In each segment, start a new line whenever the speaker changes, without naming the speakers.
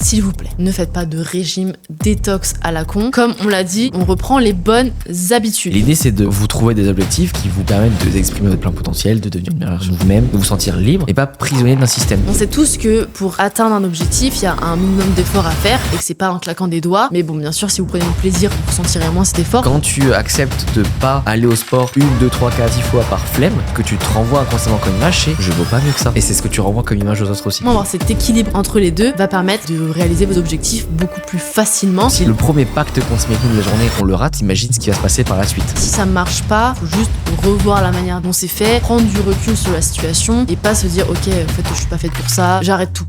s'il vous plaît, ne faites pas de régime détox à la con. Comme on l'a dit, on reprend les bonnes habitudes.
L'idée, c'est de vous trouver des objectifs qui vous permettent d'exprimer votre plein potentiel, de devenir une meilleure version de vous-même, de vous sentir libre et pas prisonnier d'un système.
On sait tous que pour atteindre un objectif, il y a un minimum d'efforts à faire et que c'est pas en claquant des doigts. Mais bon, bien sûr, si vous prenez du plaisir, vous sentirez moins cet effort.
Quand tu acceptes de pas aller au sport 1, 2, 3, 4, 10 fois par flemme, que tu te renvoies inconsciemment comme image, je vaux pas mieux que ça. Et c'est ce que tu renvoies comme image aux autres aussi.
Avoir cet équilibre entre les deux va permettre de réaliser vos objectifs beaucoup plus facilement.
Si le premier pacte qu'on se met de la journée, on le rate, imagine ce qui va se passer par la suite.
Si ça marche pas, faut juste revoir la manière dont c'est fait, prendre du recul sur la situation et pas se dire ok, en fait je suis pas faite pour ça, j'arrête tout.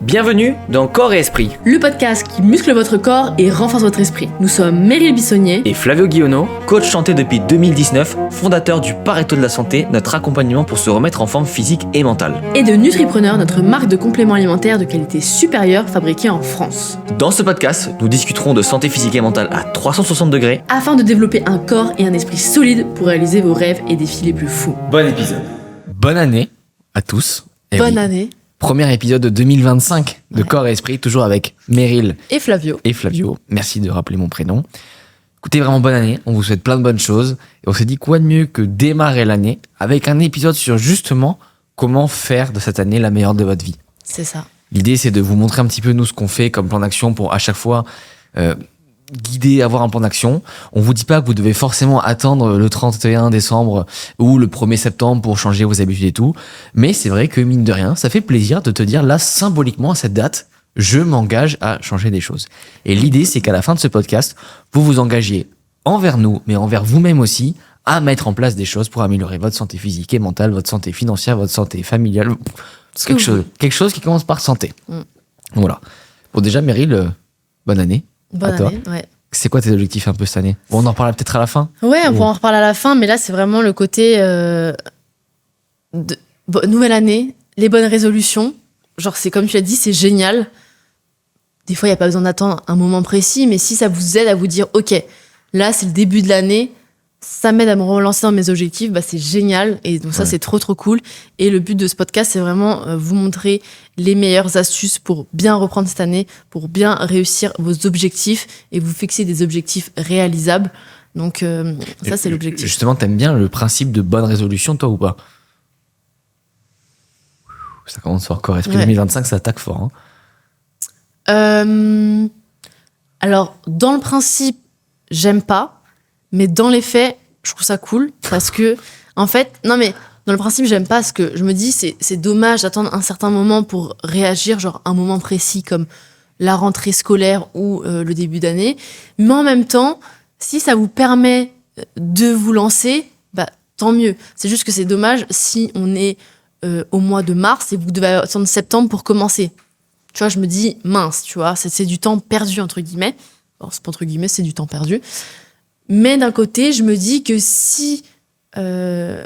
Bienvenue dans Corps et Esprit
Le podcast qui muscle votre corps et renforce votre esprit. Nous sommes Meryl Bissonnier
et Flavio Guionneau, coach santé depuis 2019, fondateur du Pareto de la santé, notre accompagnement pour se remettre en forme physique et mentale.
Et de Nutripreneur, notre marque de compléments alimentaires de qualité supérieure fabriquée en France.
Dans ce podcast, nous discuterons de santé physique et mentale à 360 degrés
afin de développer un corps et un esprit solides pour réaliser vos rêves et défis les plus fous.
Bon épisode.
Bonne année à tous.
Bonne année.
Premier épisode de 2025 de Corps et Esprit, toujours avec Meryl
et Flavio.
Merci de rappeler mon prénom. Écoutez, vraiment bonne année, on vous souhaite plein de bonnes choses. Et on s'est dit quoi de mieux que démarrer l'année avec un épisode sur justement comment faire de cette année la meilleure de votre vie.
C'est ça.
L'idée, c'est de vous montrer un petit peu nous ce qu'on fait comme plan d'action pour à chaque fois guider, avoir un plan d'action. On vous dit pas que vous devez forcément attendre le 31 décembre ou le 1er septembre pour changer vos habitudes et tout. Mais c'est vrai que mine de rien, ça fait plaisir de te dire là, symboliquement à cette date, je m'engage à changer des choses. Et l'idée, c'est qu'à la fin de ce podcast, vous vous engagiez envers nous, mais envers vous-même aussi, à mettre en place des choses pour améliorer votre santé physique et mentale, votre santé financière, votre santé familiale. Quelque chose qui commence par santé. Voilà. Bon, déjà, Meryl, bonne année.
Bonne année, ouais.
C'est quoi tes objectifs un peu cette année ? Bon, on en reparlera peut-être à la fin.
Ouais, on pourra en reparler à la fin, mais là, c'est vraiment le côté nouvelle année, les bonnes résolutions. Genre, c'est comme tu l'as dit, c'est génial. Des fois, il n'y a pas besoin d'attendre un moment précis, mais si ça vous aide à vous dire, ok, là, c'est le début de l'année, ça m'aide à me relancer dans mes objectifs, bah, c'est génial. Et donc ça, c'est trop cool. Et le but de ce podcast, c'est vraiment vous montrer les meilleures astuces pour bien reprendre cette année, pour bien réussir vos objectifs et vous fixer des objectifs réalisables. Donc ça, c'est l'objectif.
Justement, t'aimes bien le principe de bonne résolution, toi, ou pas ? Ça commence fort, Corps Esprit 2025, ça attaque fort.
Alors, dans le principe, j'aime pas. Mais dans les faits, je trouve ça cool parce que, en fait, non mais dans le principe, j'aime pas parce que je me dis c'est dommage d'attendre un certain moment pour réagir, genre un moment précis comme la rentrée scolaire ou le début d'année. Mais en même temps, si ça vous permet de vous lancer, bah tant mieux. C'est juste que c'est dommage si on est au mois de mars et vous devez attendre septembre pour commencer. Tu vois, je me dis mince, tu vois, c'est du temps perdu entre guillemets. Alors c'est pas entre guillemets, c'est du temps perdu. Mais d'un côté, je me dis que si ça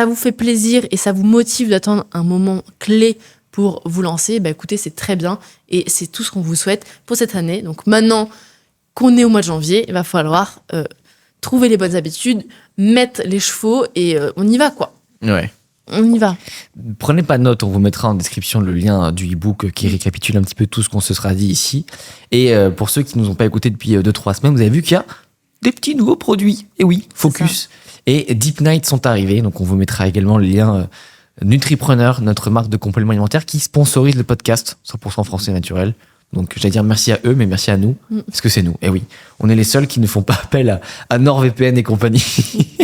vous fait plaisir et ça vous motive d'attendre un moment clé pour vous lancer, bah écoutez, c'est très bien et c'est tout ce qu'on vous souhaite pour cette année. Donc maintenant qu'on est au mois de janvier, il va falloir trouver les bonnes habitudes, mettre les chevaux et on y va quoi.
Ouais.
On y va.
Prenez pas de notes, on vous mettra en description le lien du e-book qui récapitule un petit peu tout ce qu'on se sera dit ici. Et pour ceux qui ne nous ont pas écoutés depuis 2-3 semaines, vous avez vu qu'il y a des petits nouveaux produits. Et oui, Focus et Deep Night sont arrivés. Donc, on vous mettra également le lien Nutripreneur, notre marque de compléments alimentaires qui sponsorise le podcast 100% français naturel. Donc, j'allais dire merci à eux, mais merci à nous, parce que c'est nous. Et oui, on est les seuls qui ne font pas appel à NordVPN et compagnie.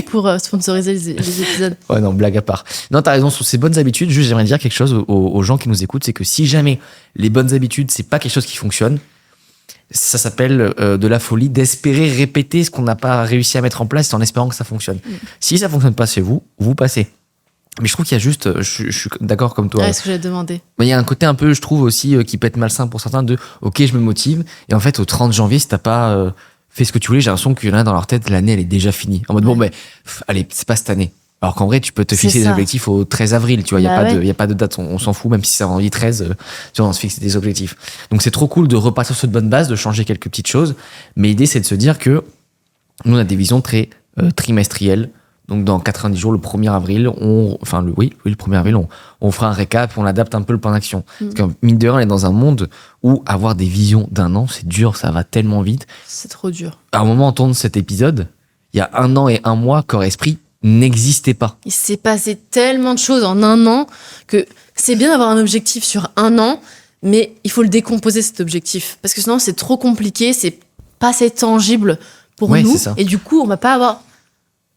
Pour sponsoriser les épisodes.
Ouais, non, blague à part. Non, t'as raison, sur ces bonnes habitudes, juste j'aimerais dire quelque chose aux gens qui nous écoutent, c'est que si jamais les bonnes habitudes, c'est pas quelque chose qui fonctionne, ça s'appelle de la folie d'espérer répéter ce qu'on n'a pas réussi à mettre en place en espérant que ça fonctionne. Si ça fonctionne pas chez vous, vous passez. Mais je trouve qu'il y a juste, je suis d'accord comme toi.
Ouais, ce que j'allais demander.
Mais il y a un côté un peu, je trouve aussi, qui peut être malsain pour certains de, ok, je me motive. Et en fait, au 30 janvier, si t'as pas fait ce que tu voulais, j'ai l'impression qu'il y en a dans leur tête, l'année, elle est déjà finie. En mode, bon, allez, c'est pas cette année. Alors qu'en vrai, tu peux te fixer des objectifs au 13 avril, tu vois, il y a pas de date, on s'en fout, même si c'est en 13, tu vois, on se fixe des objectifs. Donc c'est trop cool de repartir sur de bonne base, de changer quelques petites choses, mais l'idée c'est de se dire que nous on a des visions très trimestrielles, Donc dans 90 jours, le 1er avril, le 1er avril, on fera un récap, on adapte un peu le plan d'action. Parce que mine de rien, on est dans un monde où avoir des visions d'1 an, c'est dur, ça va tellement vite.
C'est trop dur.
À un moment, on tourne cet épisode, il y a 1 an et 1 mois, Corps Esprit n'existait pas.
Il s'est passé tellement de choses en 1 an que c'est bien d'avoir un objectif sur 1 an, mais il faut le décomposer, cet objectif. Parce que sinon, c'est trop compliqué, c'est pas assez tangible pour nous.
C'est ça.
Et du coup, on va pas avoir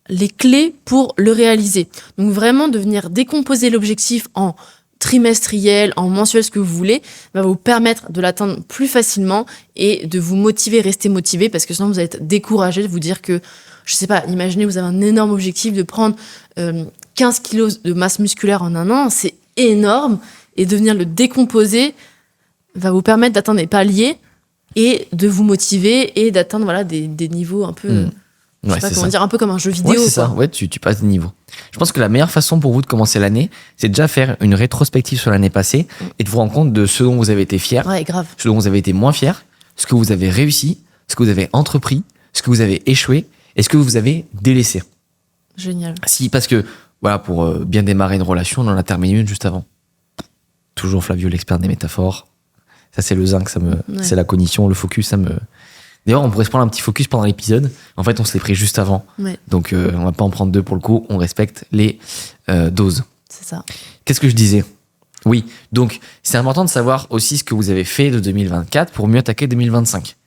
les clés pour le réaliser. Donc vraiment, de venir décomposer l'objectif en trimestriel, en mensuel, ce que vous voulez, va vous permettre de l'atteindre plus facilement et de vous motiver, rester motivé, parce que sinon, vous allez être découragé de vous dire que, je sais pas, imaginez, vous avez un énorme objectif de prendre 15 kilos de masse musculaire en 1 an, c'est énorme, et de venir le décomposer va vous permettre d'atteindre des paliers et de vous motiver et d'atteindre des niveaux un peu, je sais pas comment dire, un peu comme un jeu vidéo.
Ouais, c'est ça. Ouais, tu passes des niveaux. Je pense que la meilleure façon pour vous de commencer l'année, c'est déjà faire une rétrospective sur l'année passée et de vous rendre compte de ce dont vous avez été fier,
Ouais, grave.
ce dont vous avez été moins fier, ce que vous avez réussi, ce que vous avez entrepris, ce que vous avez échoué et ce que vous avez délaissé.
Génial.
Parce que, voilà, pour bien démarrer une relation, on en a terminé une juste avant. Toujours Flavio, l'expert des métaphores. Ça, c'est le zinc, c'est la cognition, le focus, D'ailleurs, on pourrait se prendre un petit focus pendant l'épisode. En fait, on se l'est pris juste avant.
Ouais.
Donc, on va pas en prendre 2 pour le coup. On respecte les doses.
C'est ça.
Qu'est-ce que je disais ? Oui, donc c'est important de savoir aussi ce que vous avez fait de 2024 pour mieux attaquer 2025.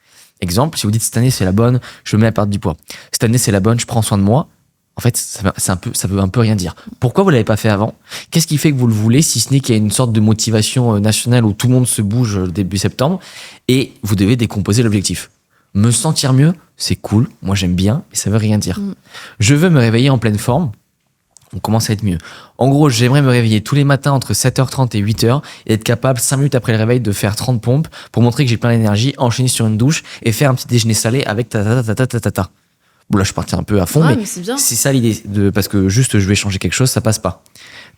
Exemple, si vous dites cette année c'est la bonne, je me mets à perdre du poids. Cette année c'est la bonne, je prends soin de moi. En fait, ça veut un peu rien dire. Pourquoi vous l'avez pas fait avant ? Qu'est-ce qui fait que vous le voulez, si ce n'est qu'il y a une sorte de motivation nationale où tout le monde se bouge début septembre et vous devez décomposer l'objectif. Me sentir mieux, c'est cool, moi j'aime bien, mais ça veut rien dire. Je veux me réveiller en pleine forme, on commence à être mieux. En gros, j'aimerais me réveiller tous les matins entre 7h30 et 8h et être capable, 5 minutes après le réveil, de faire 30 pompes pour montrer que j'ai plein d'énergie, enchaîner sur une douche et faire un petit déjeuner salé avec ta. Bon, là, je partais un peu à fond, mais
c'est bien.
c'est ça l'idée, parce que juste je vais changer quelque chose, ça passe pas.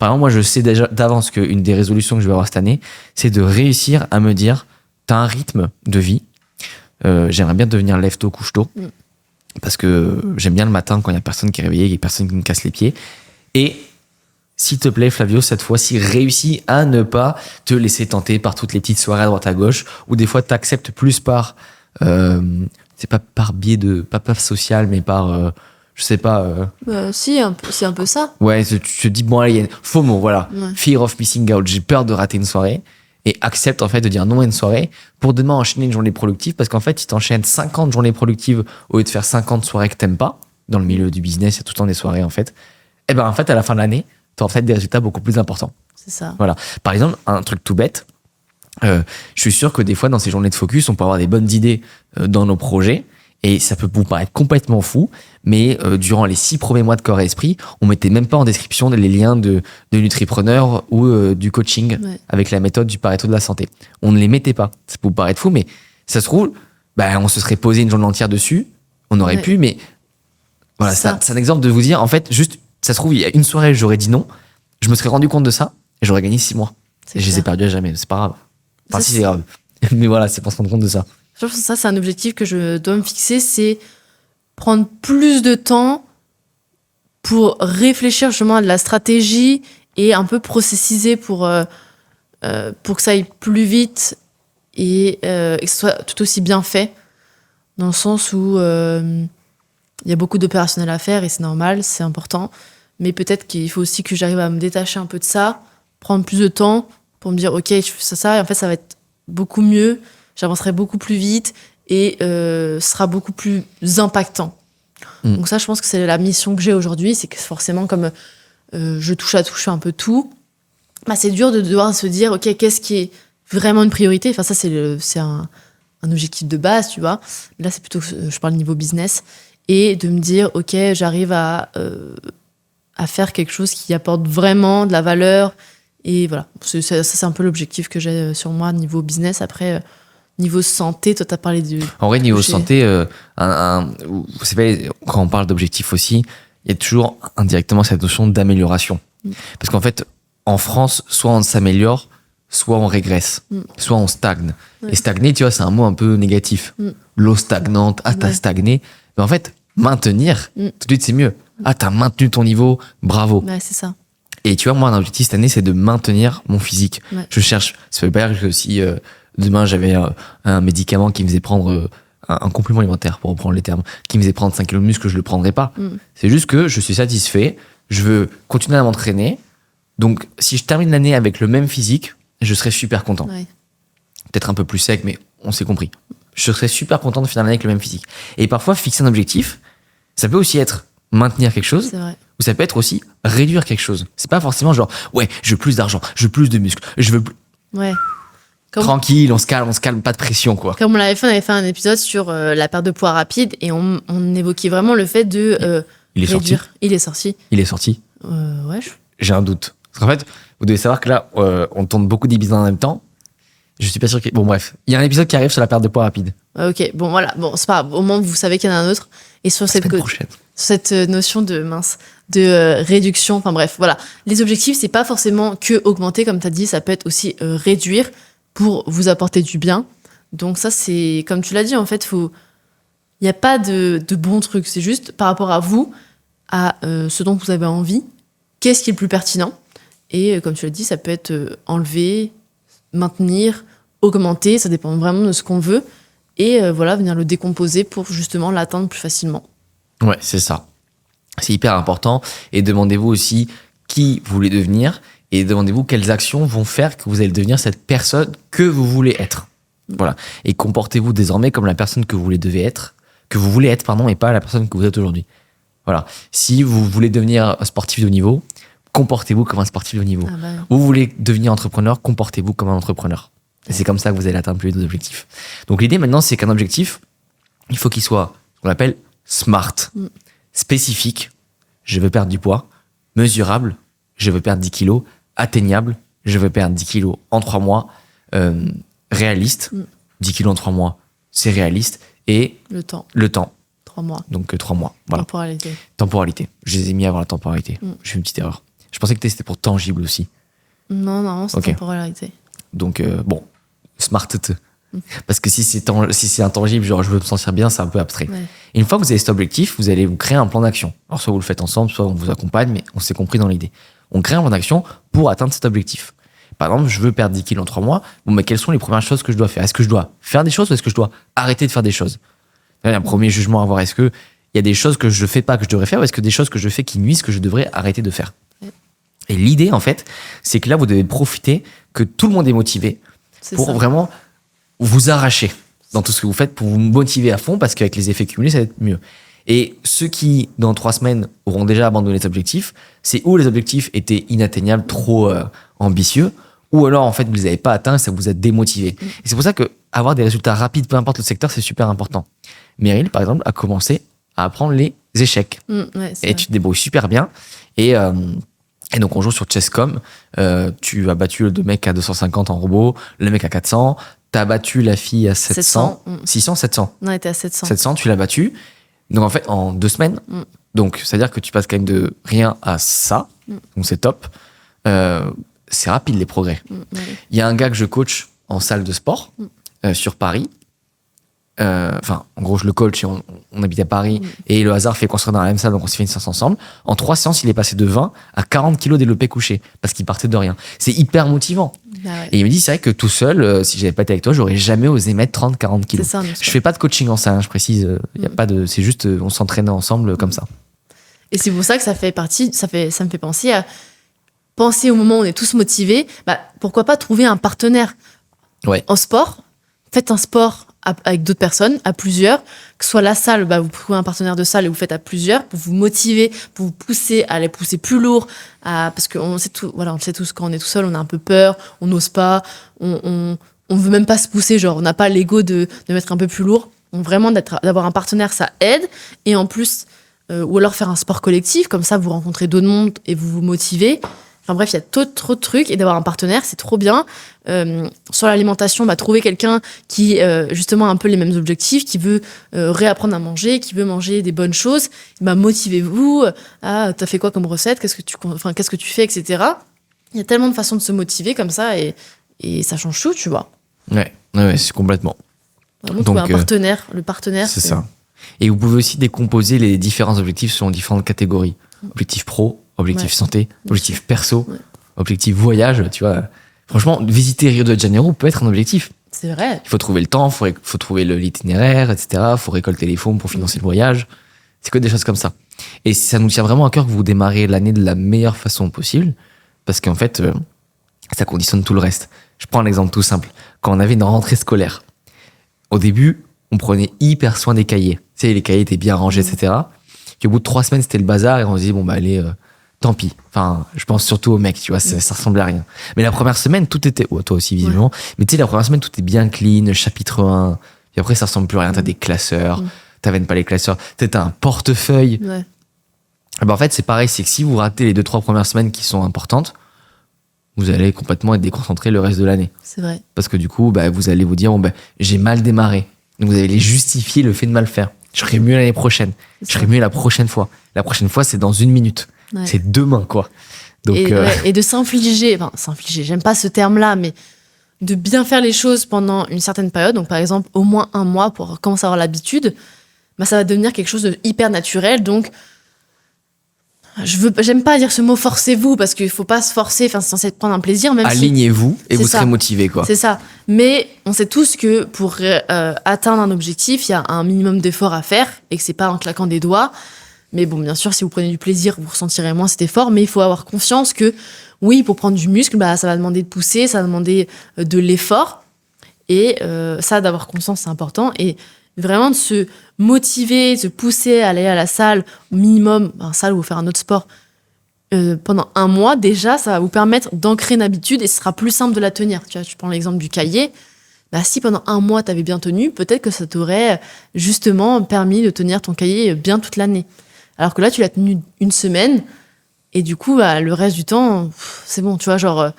Par exemple, moi, je sais déjà d'avance qu'une des résolutions que je vais avoir cette année, c'est de réussir à me dire, t'as un rythme de vie, j'aimerais bien devenir lève-tôt, couche-tôt, parce que j'aime bien le matin quand il y a personne qui est réveillé, il y a personne qui me casse les pieds. Et s'il te plaît, Flavio, cette fois-ci, réussis à ne pas te laisser tenter par toutes les petites soirées à droite à gauche, où des fois t'acceptes plus par, c'est pas par biais de, pas social, mais par, je sais pas.
Si, c'est un peu ça.
Ouais, tu te dis, bon, allez, il y a FOMO, voilà.
Ouais.
Fear of missing out, j'ai peur de rater une soirée. Et accepte en fait de dire non à une soirée pour demain enchaîner une journée productive, parce qu'en fait, si t'enchaînes 50 journées productives au lieu de faire 50 soirées que t'aimes pas, dans le milieu du business, il y a tout le temps des soirées en fait, et ben en fait, à la fin de l'année, t'auras en fait des résultats beaucoup plus importants.
C'est ça.
Voilà. Par exemple, un truc tout bête, je suis sûr que des fois, dans ces journées de focus, on peut avoir des bonnes idées dans nos projets, et ça peut vous paraître complètement fou, mais durant les 6 premiers mois de Corps et Esprit, on mettait même pas en description les liens de Nutripreneur ou du coaching avec la méthode du Pareto de la santé. On ne les mettait pas. Ça peut vous paraître fou, mais ça se trouve, on se serait posé une journée entière dessus, on aurait pu, mais voilà, c'est un exemple de vous dire, en fait, juste, ça se trouve, il y a une soirée, j'aurais dit non, je me serais rendu compte de ça, et j'aurais gagné 6 mois. Et je les ai perdus à jamais, c'est pas grave. Enfin, si, c'est grave. Mais voilà, c'est pour se rendre compte de ça.
Je pense que ça, c'est un objectif que je dois me fixer, c'est prendre plus de temps pour réfléchir justement à de la stratégie et un peu processiser pour que ça aille plus vite et que ce soit tout aussi bien fait, dans le sens où il y a beaucoup d'opérationnel à faire et c'est normal, c'est important, mais peut-être qu'il faut aussi que j'arrive à me détacher un peu de ça, prendre plus de temps pour me dire ok, je fais ça et en fait ça va être beaucoup mieux, j'avancerai beaucoup plus vite et ce sera beaucoup plus impactant. Donc ça, je pense que c'est la mission que j'ai aujourd'hui, c'est que forcément, comme je touche à tout, je fais un peu tout, c'est dur de devoir se dire, ok, qu'est-ce qui est vraiment une priorité ? Enfin, ça, c'est un objectif de base, tu vois. Là, c'est plutôt, je parle niveau business, et de me dire, ok, j'arrive à faire quelque chose qui apporte vraiment de la valeur, et voilà. Ça, c'est un peu l'objectif que j'ai sur moi, niveau business. Après, niveau santé, toi, t'as parlé du...
En vrai, niveau santé, vous savez, quand on parle d'objectifs aussi, il y a toujours indirectement cette notion d'amélioration. Parce qu'en fait, en France, soit on s'améliore, soit on régresse, soit on stagne. Et stagner, tu vois, c'est un mot un peu négatif. L'eau stagnante, t'as stagné. Mais en fait, maintenir, tout de suite, c'est mieux. Ah, t'as maintenu ton niveau, bravo.
Ouais, c'est ça.
Et tu vois, moi, un objectif cette année, c'est de maintenir mon physique.
Ouais.
Je cherche. Ça veut pas dire que si demain j'avais un médicament qui me faisait prendre un complément alimentaire, pour reprendre les termes, qui me faisait prendre 5 kilos de muscle, je le prendrais pas. C'est juste que je suis satisfait, je veux continuer à m'entraîner. Donc, si je termine l'année avec le même physique, je serais super content.
Ouais.
Peut-être un peu plus sec, mais on s'est compris. Je serais super content de finir l'année avec le même physique. Et parfois, fixer un objectif, ça peut aussi être maintenir quelque chose,
C'est vrai.
ou ça peut être aussi réduire quelque chose. C'est pas forcément genre, ouais, je veux plus d'argent, je veux plus de muscles, je veux plus...
Ouais. Comme-
Tranquille, on se calme, pas de pression, quoi.
Comme on on avait fait un épisode sur la perte de poids rapide et on évoquait vraiment le fait de
Il est sorti.
réduire. Il est sorti.
Il est sorti.
Ouais.
J'ai un doute. Parce qu'en fait, vous devez savoir que là, on tourne beaucoup d'épisodes en même temps. Je suis pas sûr que... Bon, bref. Il y a un épisode qui arrive sur la perte de poids rapide.
Ok. Bon, voilà. Bon, c'est pas grave. Au moins, vous savez qu'il y en a un autre. Et sur cette,
Semaine prochaine.
cette notion de réduction, enfin bref, voilà. Les objectifs, c'est pas forcément que augmenter, comme tu as dit, ça peut être aussi réduire pour vous apporter du bien. Donc ça, c'est, comme tu l'as dit, en fait, il n'y a pas de bon truc. C'est juste par rapport à vous, à ce dont vous avez envie, qu'est-ce qui est le plus pertinent. Et comme tu l'as dit, ça peut être enlever, maintenir, augmenter, ça dépend vraiment de ce qu'on veut. Et voilà, venir le décomposer pour justement l'atteindre plus facilement.
Ouais, c'est ça. C'est hyper important. Et demandez-vous aussi qui vous voulez devenir et demandez-vous quelles actions vont faire que vous allez devenir cette personne que vous voulez être. Voilà. Et comportez-vous désormais comme la personne que vous voulez être, et pas la personne que vous êtes aujourd'hui. Voilà. Si vous voulez devenir un sportif de haut niveau, comportez-vous comme un sportif de haut niveau.
Ah bah,
Vous voulez devenir entrepreneur, comportez-vous comme un entrepreneur. Et c'est comme ça que vous allez atteindre plus vite vos objectifs. Donc l'idée maintenant, c'est qu'un objectif, il faut qu'il soit ce qu'on appelle smart, spécifique, je veux perdre du poids, mesurable, je veux perdre 10 kilos, atteignable, je veux perdre 10 kilos en 3 mois, réaliste, 10 kilos en 3 mois, c'est réaliste, et
le temps,
le temps,
3 mois,
donc 3 mois. Voilà.
temporalité.
Temporalité. Je les ai mis avant la temporalité. J'ai fait une petite erreur. Je pensais que c'était pour tangible aussi.
Non, c'est
Ok.
temporalité.
Donc, bon, smart. Parce que si c'est intangible, genre je veux me sentir bien, c'est un peu abstrait.
Ouais.
Et une fois que vous avez cet objectif, vous allez vous créer un plan d'action. Alors, soit vous le faites ensemble, soit on vous accompagne, mais on s'est compris dans l'idée. On crée un plan d'action pour atteindre cet objectif. Par exemple, je veux perdre 10 kilos en 3 mois. Bon, mais quelles sont les premières choses que je dois faire? Est-ce que je dois faire des choses ou est-ce que je dois arrêter de faire des choses? Il y a un premier jugement à avoir. Est-ce qu'il y a des choses que je fais pas que je devrais faire ou est-ce que des choses que je fais qui nuisent que je devrais arrêter de faire?
Ouais.
Et l'idée, en fait, c'est que là, vous devez profiter que tout le monde est motivé
C'est
pour
ça.
vraiment vous arracher dans tout ce que vous faites, pour vous motiver à fond, parce qu'avec les effets cumulés, ça va être mieux. Et ceux qui, dans 3 semaines, auront déjà abandonné les objectifs, c'est où les objectifs étaient inatteignables, trop ambitieux, ou alors, en fait, vous les avez pas atteints, ça vous a démotivé. Et c'est pour ça que avoir des résultats rapides, peu importe le secteur, c'est super important. Meryl, par exemple, a commencé à apprendre les échecs.
Ouais, c'est
Et
vrai.
tu te débrouilles super bien. Et donc, on joue sur Chess.com. Tu as battu le mec à 250 en robot, le mec à 400. Tu as battu la fille à 700.
700,
600, 700.
Non, on était à 700.
700, tu l'as battu. Donc, en fait, en 2 semaines. Donc, c'est-à-dire que tu passes quand même de rien à ça. Donc, c'est top. C'est rapide, les progrès.
Ouais.
Il y a un gars que je coach en salle de sport sur Paris. Enfin, en gros, je le coach et on habite à Paris. Et le hasard fait qu'on soit dans la même salle, donc on s'est fait une séance ensemble. En 3 séances, il est passé de 20 à 40 kilos développé couché parce qu'il partait de rien. C'est hyper motivant.
Ah ouais.
Et il me dit, c'est vrai que tout seul, si j'avais pas été avec toi, j'aurais jamais osé mettre 30-40
C'est
kilos.
ça, nous,
Je fais pas de coaching en salle, hein, je précise. Y a pas de, c'est juste, on s'entraîne ensemble comme ça.
Et c'est pour ça que ça me fait penser au moment où on est tous motivés, bah, pourquoi pas trouver un partenaire
Ouais.
en sport. Faites un sport avec d'autres personnes, à plusieurs, que ce soit la salle, bah, vous trouvez un partenaire de salle et vous faites à plusieurs pour vous motiver, pour vous pousser à aller pousser plus lourd, parce qu'on sait tout, voilà, on le sait tous, quand on est tout seul, on a un peu peur, on n'ose pas, on veut même pas se pousser, genre on n'a pas l'ego de mettre un peu plus lourd. Donc vraiment d'avoir un partenaire, ça aide, et en plus, ou alors faire un sport collectif, comme ça vous rencontrez d'autres mondes et vous vous motivez. Enfin bref, il y a trop de trucs, et d'avoir un partenaire, c'est trop bien. Sur l'alimentation, bah, trouver quelqu'un qui justement a un peu les mêmes objectifs, qui veut réapprendre à manger, qui veut manger des bonnes choses. Bah, motivez-vous. Ah, t'as fait quoi comme recette? Qu'est-ce que tu fais, etc. Il y a tellement de façons de se motiver comme ça, et ça change tout, tu vois.
Ouais, c'est complètement.
Vraiment
Donc,
trouver un partenaire. Le partenaire,
C'est ça. Et vous pouvez aussi décomposer les différents objectifs selon différentes catégories. Objectif pro, objectif santé, objectif perso, objectif voyage, tu vois. Franchement, visiter Rio de Janeiro peut être un objectif.
C'est vrai.
Il faut trouver le temps, faut trouver l'itinéraire, etc. Il faut récolter les fonds pour financer le voyage. C'est que des choses comme ça. Et ça nous tient vraiment à cœur que vous démarrez l'année de la meilleure façon possible, parce qu'en fait, ça conditionne tout le reste. Je prends un exemple tout simple. Quand on avait une rentrée scolaire, au début, on prenait hyper soin des cahiers. Tu sais, les cahiers étaient bien rangés, etc. Puis au bout de 3 semaines, c'était le bazar et on se dit, bon, bah allez, tant pis. Enfin, je pense surtout aux mecs, tu vois, ça ressemblait à rien. Mais la première semaine, tout était... Ouais, toi aussi, visiblement. Mais tu sais, la première semaine, tout est bien clean, chapitre 1. Puis après, ça ressemble plus à rien. T'as des classeurs. T'avais pas les classeurs. T'as un portefeuille.
Ouais.
Ben, en fait, c'est pareil. C'est que si vous ratez les 2-3 premières semaines qui sont importantes, vous allez complètement être déconcentré le reste de l'année.
C'est vrai.
Parce que du coup, bah, vous allez vous dire, bon, bah, j'ai mal démarré. Donc, vous allez justifier le fait de mal faire. Je serai mieux l'année prochaine. Je serai mieux la prochaine fois. La prochaine fois, c'est dans 1 minute.
Ouais.
C'est demain, quoi. Donc,
et de s'infliger, j'aime pas ce terme-là, mais de bien faire les choses pendant une certaine période, donc par exemple au moins 1 mois pour commencer à avoir l'habitude, bah, ça va devenir quelque chose de hyper naturel. Donc, j'aime pas dire ce mot forcez-vous, parce qu'il faut pas se forcer, enfin, c'est censé prendre un plaisir, même
alignez-vous et
c'est
vous
ça.
serez motivé, quoi.
C'est ça. Mais on sait tous que pour atteindre un objectif, il y a un minimum d'efforts à faire et que c'est pas en claquant des doigts. Mais bon, bien sûr, si vous prenez du plaisir, vous ressentirez moins cet effort, mais il faut avoir conscience que, oui, pour prendre du muscle, bah, ça va demander de pousser, ça va demander de l'effort. Et ça, d'avoir conscience, c'est important. Et vraiment de se motiver, de se pousser à aller à la salle, au minimum, salle ou faire un autre sport, pendant 1 mois, déjà, ça va vous permettre d'ancrer une habitude et ce sera plus simple de la tenir. Tu vois, tu prends l'exemple du cahier. Bah, si pendant 1 mois, tu avais bien tenu, peut-être que ça t'aurait justement permis de tenir ton cahier bien toute l'année. Alors que là, tu l'as tenu 1 semaine et du coup, bah, le reste du temps, c'est bon, tu vois, genre,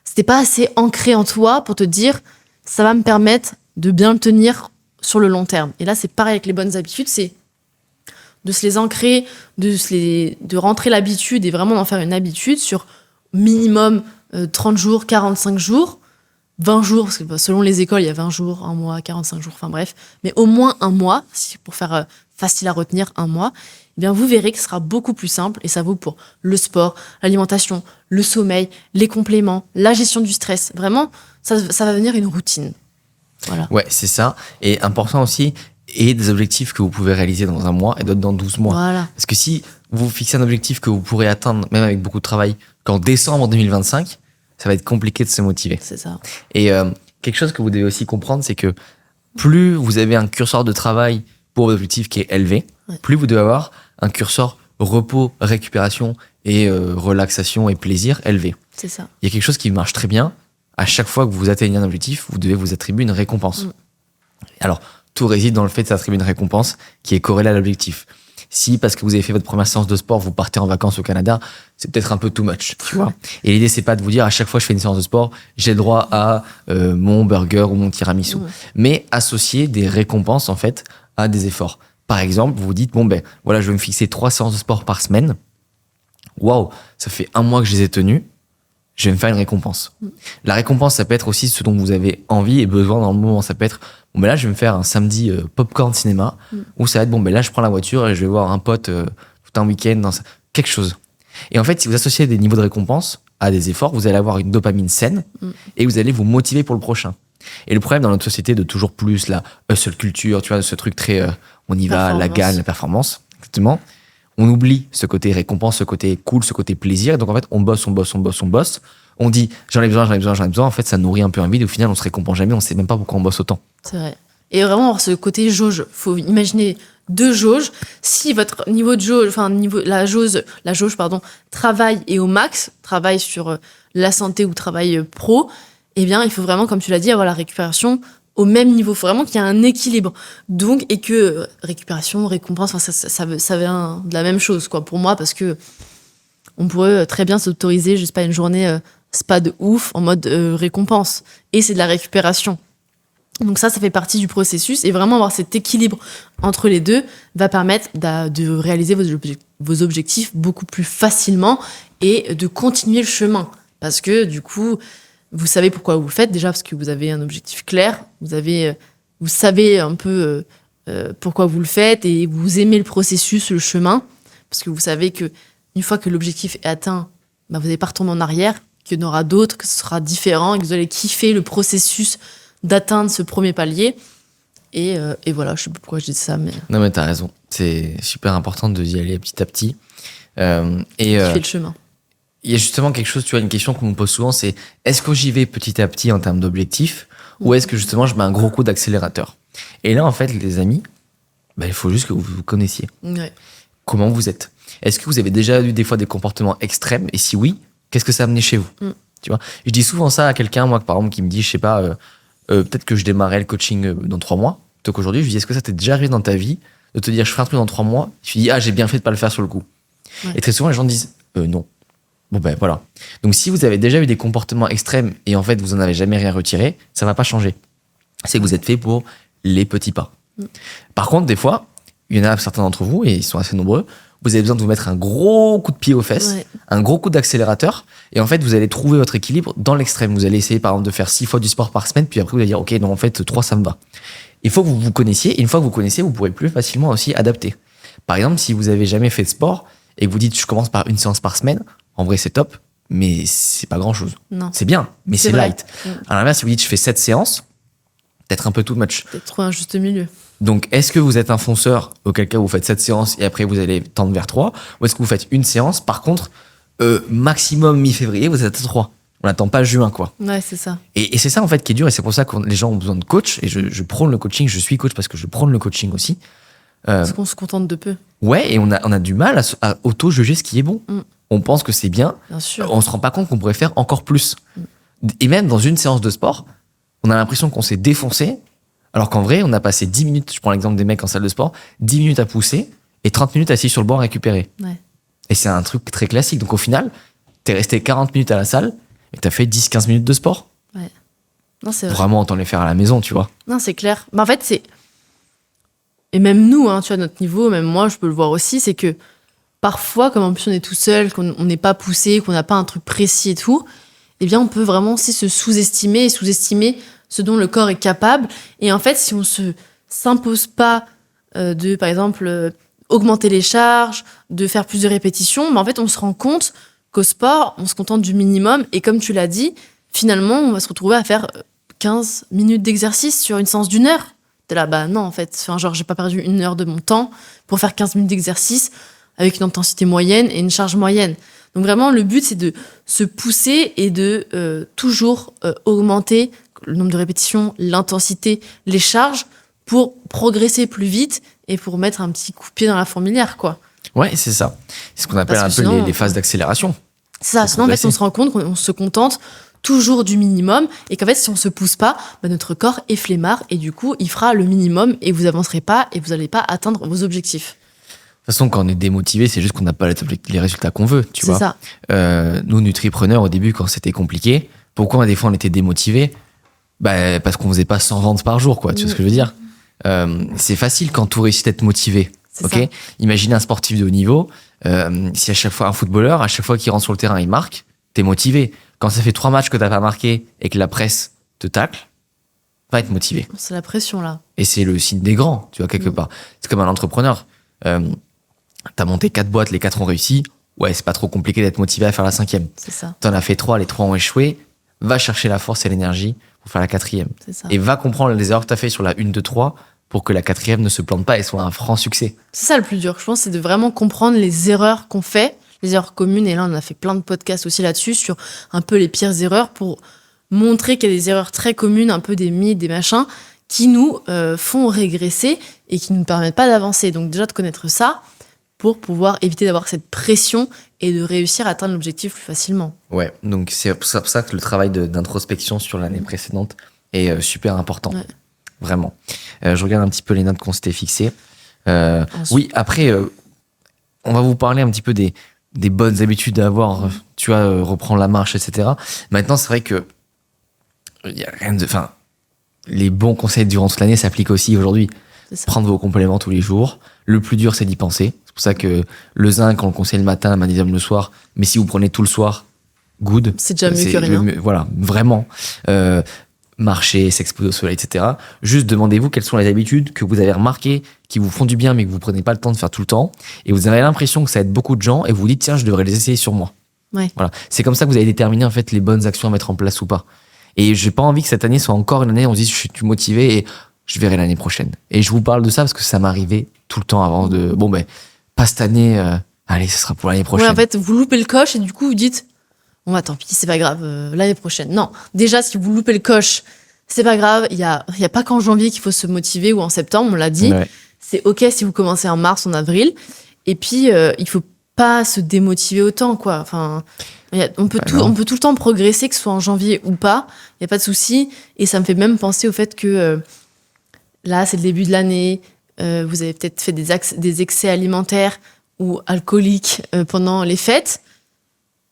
c'était pas assez ancré en toi pour te dire, ça va me permettre de bien le tenir sur le long terme. Et là, c'est pareil avec les bonnes habitudes, c'est de se les ancrer, de rentrer l'habitude et vraiment d'en faire une habitude sur minimum 30 jours, 45 jours, 20 jours, parce que selon les écoles, il y a 20 jours, 1 mois, 45 jours, enfin bref, mais au moins 1 mois, pour faire facile à retenir, 1 mois, eh bien vous verrez que ce sera beaucoup plus simple, et ça vaut pour le sport, l'alimentation, le sommeil, les compléments, la gestion du stress. Vraiment, ça va devenir une routine. Voilà.
Ouais, c'est ça. Et important aussi, et des objectifs que vous pouvez réaliser dans 1 mois et d'autres dans 12 mois.
Voilà.
Parce que si vous fixez un objectif que vous pourrez atteindre, même avec beaucoup de travail, qu'en décembre 2025, ça va être compliqué de se motiver.
C'est ça.
Et quelque chose que vous devez aussi comprendre, c'est que plus vous avez un curseur de travail pour vos objectifs qui est élevé, plus vous devez avoir un curseur repos, récupération et relaxation et plaisir élevé.
C'est ça.
Il y a quelque chose qui marche très bien. À chaque fois que vous atteignez un objectif, vous devez vous attribuer une récompense. Alors, tout réside dans le fait de s'attribuer une récompense qui est corrélée à l'objectif. Si, parce que vous avez fait votre première séance de sport, vous partez en vacances au Canada, c'est peut-être un peu too much, tu vois. Et l'idée, c'est pas de vous dire, à chaque fois que je fais une séance de sport, j'ai le droit à mon burger ou mon tiramisu. Mais associer des récompenses, en fait, à des efforts. Par exemple, vous vous dites, bon, ben, voilà, je vais me fixer 3 séances de sport par semaine. Waouh, ça fait 1 mois que je les ai tenues. Je vais me faire une récompense. La récompense, ça peut être aussi ce dont vous avez envie et besoin dans le moment. Ça peut être, bon, ben là, je vais me faire un samedi popcorn cinéma, ou ça va être, bon, ben là, je prends la voiture et je vais voir un pote tout un week-end dans quelque chose. Et en fait, si vous associez des niveaux de récompense à des efforts, vous allez avoir une dopamine saine et vous allez vous motiver pour le prochain. Et le problème dans notre société de toujours plus, la hustle culture, tu vois, ce truc très, on y va, la gagne, la performance, exactement. On oublie ce côté récompense, ce côté cool, ce côté plaisir. Et donc, en fait, on bosse. On dit, j'en ai besoin. En fait, ça nourrit un peu un vide. Au final, on se récompense jamais. On sait même pas pourquoi on bosse autant.
C'est vrai. Et vraiment avoir ce côté jauge. Faut imaginer 2 jauges. Si votre niveau de jauge, la jauge, travail est au max, travail sur la santé ou travail pro, eh bien, il faut vraiment, comme tu l'as dit, avoir la récupération au même niveau. Il faut vraiment qu'il y ait un équilibre. Donc, et que récupération, récompense, ça vient de la même chose, quoi, pour moi, parce que on pourrait très bien s'autoriser, je sais pas, une journée spa de ouf en mode récompense. Et c'est de la récupération. Donc ça fait partie du processus. Et vraiment avoir cet équilibre entre les deux va permettre de réaliser vos objectifs beaucoup plus facilement et de continuer le chemin. Parce que du coup, vous savez pourquoi vous le faites. Déjà parce que vous avez un objectif clair. Vous savez un peu pourquoi vous le faites et vous aimez le processus, le chemin, parce que vous savez que une fois que l'objectif est atteint, bah, vous n'allez pas retomber en arrière, qu'il y en aura d'autres, que ce sera différent et que vous allez kiffer le processus d'atteindre ce premier palier. Et voilà, je sais pas pourquoi je dis ça, mais
Non, mais t'as raison. C'est super important de y aller petit à petit.
kiffer le chemin.
Il y a justement quelque chose, tu vois, une question qu'on me pose souvent, c'est est-ce que j'y vais petit à petit en termes d'objectifs ou est-ce que justement je mets un gros coup d'accélérateur? Et là, en fait, les amis, bah, il faut juste que vous vous connaissiez.
Ouais.
Comment vous êtes? Est-ce que vous avez déjà eu des fois des comportements extrêmes? Et si oui, qu'est-ce que ça a amené chez vous? Tu vois, je dis souvent ça à quelqu'un, moi, par exemple, qui me dit, je sais pas, peut-être que je démarrais le coaching dans 3 mois. Plutôt qu'aujourd'hui, je lui dis, est-ce que ça t'est déjà arrivé dans ta vie de te dire, je ferai un truc dans 3 mois? Je lui dis, ah, j'ai bien fait de pas le faire sur le coup.
Ouais.
Et très souvent, les gens disent, non. Bon, ben voilà. Donc, si vous avez déjà eu des comportements extrêmes et en fait, vous en avez jamais rien retiré, ça va pas changer. C'est que vous êtes fait pour les petits pas. Par contre, des fois, il y en a certains d'entre vous, et ils sont assez nombreux, vous avez besoin de vous mettre un gros coup de pied aux fesses,
Ouais.
un gros coup d'accélérateur, et en fait, vous allez trouver votre équilibre dans l'extrême. Vous allez essayer, par exemple, de faire 6 fois du sport par semaine, puis après, vous allez dire, OK, non, en fait, 3, ça me va. Il faut que vous vous connaissiez, et une fois que vous connaissez, vous pourrez plus facilement aussi adapter. Par exemple, si vous avez jamais fait de sport, et que vous dites, je commence par une séance par semaine, en vrai, c'est top, mais c'est pas grand chose.
Non,
C'est bien, mais c'est
vrai.
light. À l'inverse, si vous dites, je fais 7 séances, peut-être un peu too much.
Peut-être trouver un juste milieu.
Donc, est-ce que vous êtes un fonceur, auquel cas vous faites 7 séances et après vous allez tendre vers 3, ou est-ce que vous faites une séance, par contre, maximum mi-février, vous êtes à 3. On n'attend pas juin, quoi.
Ouais, c'est ça.
Et c'est ça, en fait, qui est dur, et c'est pour ça que les gens ont besoin de coach, et je prône le coaching, je suis coach parce que je prône le coaching aussi.
Parce qu'on se contente de peu,
Ouais, et on a du mal à auto-juger ce qui est bon. On pense que c'est bien,
bien sûr.
on se rend pas compte qu'on pourrait faire encore plus. Et même dans une séance de sport, on a l'impression qu'on s'est défoncé, alors qu'en vrai, on a passé 10 minutes, je prends l'exemple des mecs en salle de sport, 10 minutes à pousser et 30 minutes assis sur le banc à récupérer.
Ouais.
Et c'est un truc très classique. Donc au final, t'es resté 40 minutes à la salle et t'as fait 10-15 minutes de sport.
Non, c'est vrai.
Vraiment, autant les faire à la maison, tu vois.
Non, c'est clair. Mais en fait, c'est. Et même nous, hein, tu vois, à notre niveau, même moi, je peux le voir aussi, c'est que parfois, comme en plus on est tout seul, qu'on n'est pas poussé, qu'on n'a pas un truc précis et tout, eh bien, on peut vraiment aussi se sous-estimer et sous-estimer ce dont le corps est capable. Et en fait, si on se s'impose pas de, par exemple, augmenter les charges, de faire plus de répétitions, mais en fait, on se rend compte qu'au sport, on se contente du minimum. Et comme tu l'as dit, finalement, on va se retrouver à faire 15 minutes d'exercice sur une séance d'1 heure. T'es là, bah non, en fait. Enfin, genre, j'ai pas perdu 1 heure de mon temps pour faire 15 minutes d'exercice avec une intensité moyenne et une charge moyenne. Donc vraiment, le but, c'est de se pousser et de toujours augmenter le nombre de répétitions, l'intensité, les charges pour progresser plus vite et pour mettre un petit coup de pied dans la fourmilière, quoi.
Ouais, c'est ça. C'est ce qu'on appelle
Parce
un
que
peu
sinon,
les phases d'accélération.
C'est ça,
Faut
sinon en fait,
progresser.
on se rend compte qu'on se contente toujours du minimum et qu'en fait, si on se pousse pas, bah, notre corps est flemmard et du coup, il fera le minimum et vous avancerez pas et vous n'allez pas atteindre vos objectifs.
De toute façon, quand on est démotivé, c'est juste qu'on n'a pas les résultats qu'on veut, tu
C'est
vois.
ça.
Nous, nutripreneurs, au début, quand c'était compliqué, pourquoi des fois on était démotivés? Bah, parce qu'on faisait pas 100 ventes par jour, quoi. Tu vois ce que je veux dire? C'est facile quand tout réussit d'être motivé.
C'est
Ok.
ça.
Imaginez un sportif de haut niveau. Si à chaque fois un footballeur, à chaque fois qu'il rentre sur le terrain, il marque, t'es motivé. Quand ça fait 3 matchs que t'as pas marqué et que la presse te tacle, va être motivé.
C'est la pression là.
Et c'est le signe des grands, tu vois, quelque part. C'est comme un entrepreneur. T'as monté 4 boîtes, les 4 ont réussi. Ouais, c'est pas trop compliqué d'être motivé à faire la 5e.
C'est ça.
T'en as fait 3, les 3 ont échoué. Va chercher la force et l'énergie pour faire la 4e.
C'est ça.
Et va comprendre les erreurs que t'as fait sur la 1, 2, 3 pour que la 4e ne se plante pas et soit un franc succès.
C'est ça le plus dur, je pense, c'est de vraiment comprendre les erreurs qu'on fait, les erreurs communes. Et là, on a fait plein de podcasts aussi là-dessus, sur un peu les pires erreurs, pour montrer qu'il y a des erreurs très communes, un peu des mythes, des machins, qui nous font régresser et qui ne nous permettent pas d'avancer. Donc déjà, de connaître ça pour pouvoir éviter d'avoir cette pression et de réussir à atteindre l'objectif plus facilement.
Ouais, donc c'est pour ça que le travail d'introspection sur l'année précédente est super important.
Ouais.
Vraiment. Je regarde un petit peu les notes qu'on s'était fixées.
Ensuite.
Oui, après, on va vous parler un petit peu des bonnes habitudes à avoir, tu vois, reprendre la marche, etc. Maintenant, c'est vrai que il y a rien de... Enfin, les bons conseils durant toute l'année s'appliquent aussi aujourd'hui.
C'est ça.
Prendre vos compléments tous les jours. Le plus dur, c'est d'y penser. C'est pour ça que le zinc, on le conseille le matin, le magnésium le soir. Mais si vous prenez tout le soir, good.
C'est déjà mieux que rien.
Voilà, vraiment. marcher, s'exposer au soleil, etc. Juste demandez-vous quelles sont les habitudes que vous avez remarquées, qui vous font du bien, mais que vous prenez pas le temps de faire tout le temps. Et vous avez l'impression que ça aide beaucoup de gens et vous vous dites, tiens, je devrais les essayer sur moi.
Ouais.
Voilà. C'est comme ça que vous allez déterminer, en fait, les bonnes actions à mettre en place ou pas. Et j'ai pas envie que cette année soit encore une année où on se dise, je suis motivé et je verrai l'année prochaine. Et je vous parle de ça parce que ça m'arrivait tout le temps avant de, pas cette année, allez, ce sera pour l'année prochaine.
Ouais, en fait, vous loupez le coche et du coup, vous dites, bon, bah, tant pis, c'est pas grave, l'année prochaine. Non, déjà, si vous loupez le coche, c'est pas grave. Il y a pas qu'en janvier qu'il faut se motiver ou en septembre, on l'a dit.
Ouais.
C'est OK si vous commencez en mars, en avril. Et puis, il faut pas se démotiver autant, quoi. Enfin, on peut tout le temps progresser, que ce soit en janvier ou pas. Il y a pas de souci. Et ça me fait même penser au fait que là, c'est le début de l'année. Vous avez peut-être fait des excès alimentaires ou alcooliques pendant les fêtes.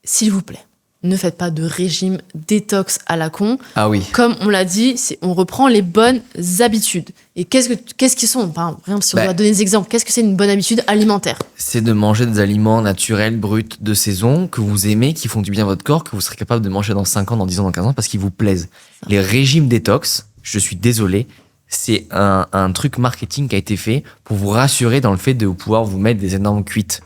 S'il vous plaît, ne faites pas de régime détox à la con.
Ah oui.
Comme on l'a dit, on reprend les bonnes habitudes. Et qu'est-ce qu'ils sont? Par exemple, si on doit donner des exemples, qu'est-ce que c'est une bonne habitude alimentaire?
C'est de manger des aliments naturels, bruts, de saison, que vous aimez, qui font du bien à votre corps, que vous serez capable de manger dans 5 ans, dans 10 ans, dans 15 ans, parce qu'ils vous plaisent. Les régimes détox, je suis désolé, c'est un truc marketing qui a été fait pour vous rassurer dans le fait de pouvoir vous mettre des énormes cuites.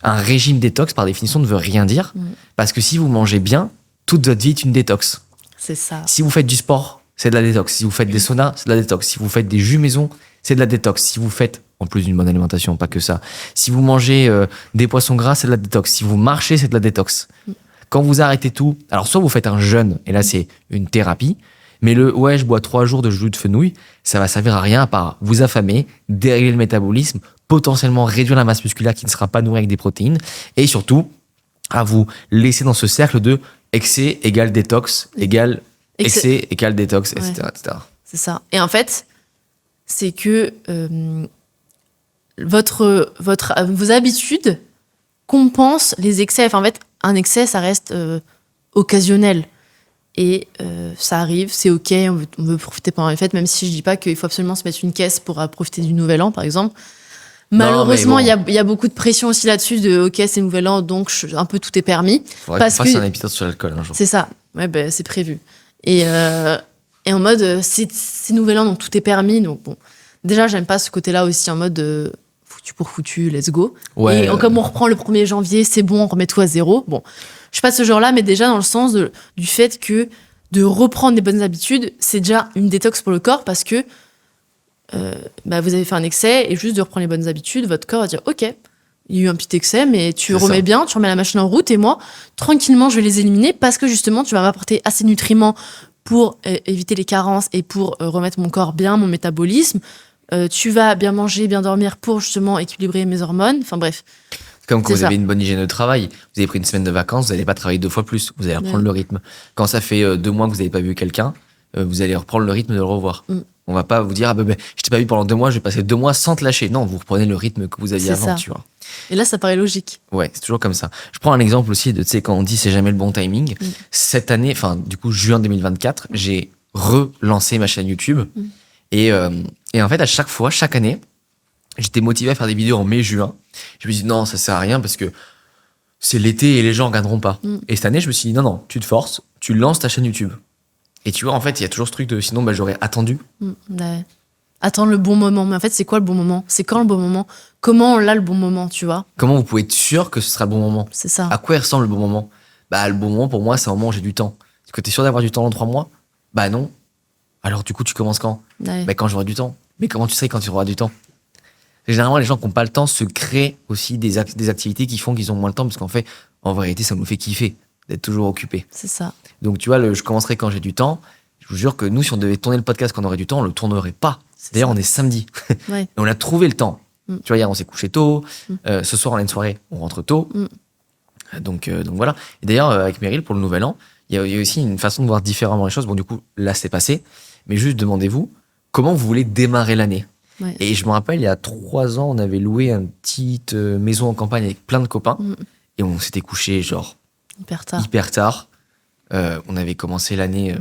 Un régime détox, par définition, ne veut rien dire, parce que si vous mangez bien, toute votre vie est une détox.
C'est ça.
Si vous faites du sport, c'est de la détox. Si vous faites des saunas, c'est de la détox. Si vous faites des jus maison, c'est de la détox. Si vous faites, en plus d'une bonne alimentation, pas que ça, si vous mangez des poissons gras, c'est de la détox. Si vous marchez, c'est de la détox. Quand vous arrêtez tout, alors soit vous faites un jeûne, et là c'est une thérapie, mais je bois 3 jours de jus de fenouil, ça va servir à rien à part vous affamer, dérégler le métabolisme, potentiellement réduire la masse musculaire qui ne sera pas nourrie avec des protéines, et surtout à vous laisser dans ce cercle de excès égale détox, égale excès égale détox, etc., etc.
C'est ça. Et en fait, c'est que vos habitudes compensent les excès. Enfin, en fait, un excès, ça reste occasionnel. Et ça arrive, c'est OK, on veut profiter pendant les fêtes, même si je dis pas qu'il faut absolument se mettre une caisse pour profiter du Nouvel An, par exemple. Malheureusement, il y a beaucoup de pression aussi là-dessus de OK, c'est Nouvel An, donc un peu tout est permis.
Faudrait qu'on fasse un épisode sur l'alcool un jour.
C'est ça, c'est prévu. Et en mode, c'est Nouvel An, donc tout est permis. Donc bon, déjà, j'aime pas ce côté-là aussi en mode foutu pour foutu, let's go.
Ouais,
et comme on reprend le 1er janvier, c'est bon, on remet tout à zéro. Bon, je suis pas de ce genre-là, mais déjà dans le sens du fait que de reprendre des bonnes habitudes, c'est déjà une détox pour le corps parce que vous avez fait un excès et juste de reprendre les bonnes habitudes, votre corps va dire OK, il y a eu un petit excès, mais tu remets bien, tu remets la machine en route et moi, tranquillement, je vais les éliminer parce que justement, tu vas m'apporter assez de nutriments pour éviter les carences et pour remettre mon corps bien, mon métabolisme. Tu vas bien manger, bien dormir pour justement équilibrer mes hormones. Enfin bref.
Comme quand vous avez une bonne hygiène de travail, vous avez pris une semaine de vacances, vous n'allez pas travailler 2 fois plus, vous allez reprendre le rythme. Quand ça fait 2 mois que vous n'avez pas vu quelqu'un, vous allez reprendre le rythme de le revoir. On va pas vous dire, je t'ai pas vu pendant 2 mois, je vais passer 2 mois sans te lâcher. Non, vous reprenez le rythme que vous aviez avant, tu vois.
Et là, ça paraît logique.
Ouais, c'est toujours comme ça. Je prends un exemple aussi de, tu sais, quand on dit c'est jamais le bon timing. Cette année, enfin, du coup, juin 2024, j'ai relancé ma chaîne YouTube. Et en fait, à chaque fois, chaque année, j'étais motivé à faire des vidéos en mai-juin. Je me dis non, ça sert à rien parce que c'est l'été et les gens regarderont pas. Et cette année, je me suis dit non, tu te forces, tu lances ta chaîne YouTube. Et tu vois, en fait, il y a toujours ce truc de sinon, j'aurais attendu.
Attendre le bon moment. Mais en fait, c'est quoi le bon moment? C'est quand le bon moment? Comment on l'a le bon moment, tu vois?
Comment vous pouvez être sûr que ce sera le bon moment?
C'est ça.
À quoi il ressemble le bon moment? Le bon moment, pour moi, c'est un moment où j'ai du temps. Est-ce que t'es sûr d'avoir du temps dans 3 mois? Non. Alors, du coup, tu commences quand? Quand j'aurai du temps. Mais comment tu sais quand tu auras du temps? Généralement, les gens qui n'ont pas le temps se créent aussi des activités qui font qu'ils ont moins le temps, parce qu'en fait, en vérité, ça nous fait kiffer d'être toujours occupés.
C'est ça.
Donc, tu vois, je commencerai quand j'ai du temps. Je vous jure que nous, si on devait tourner le podcast quand on aurait du temps, on le tournerait pas. D'ailleurs, on est samedi. Et on a trouvé le temps. Tu vois, hier, on s'est couché tôt. Ce soir, on a une soirée, on rentre tôt. Donc voilà. Et d'ailleurs, avec Meryl, pour le Nouvel An, il y a aussi une façon de voir différemment les choses. Bon, du coup, là, c'est passé. Mais juste demandez-vous, comment vous voulez démarrer l'année? Et je me rappelle, il y a 3 ans, on avait loué une petite maison en campagne avec plein de copains. Et on s'était couché genre hyper tard. On avait commencé l'année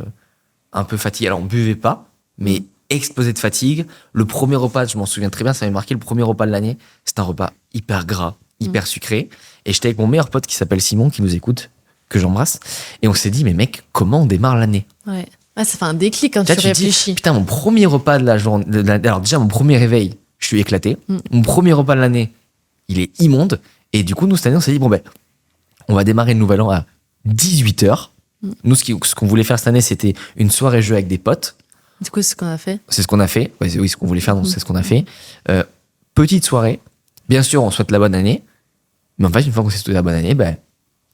un peu fatigué. Alors, on buvait pas, mais explosé de fatigue. Le premier repas, je m'en souviens très bien, ça m'avait marqué, le premier repas de l'année, c'était un repas hyper gras, hyper sucré. Et j'étais avec mon meilleur pote qui s'appelle Simon, qui nous écoute, que j'embrasse. Et on s'est dit, mais mec, comment on démarre l'année?
Ah, ça fait un déclic quand
Là,
tu
tu te dis,
réfléchis.
putain, mon premier repas de la journée. Alors, déjà, mon premier réveil, je suis éclaté. Mon premier repas de l'année, il est immonde. Et du coup, nous, cette année, on s'est dit, bon, ben, on va démarrer le nouvel an à 18h. Nous, ce qu'on voulait faire cette année, c'était une soirée jeu avec des potes.
Du coup, c'est ce qu'on a fait.
C'est ce qu'on a fait. Ouais, oui, ce qu'on voulait faire, donc c'est ce qu'on a fait. Petite soirée. Bien sûr, on souhaite la bonne année. Mais en fait, une fois qu'on s'est souhaité la bonne année, ben,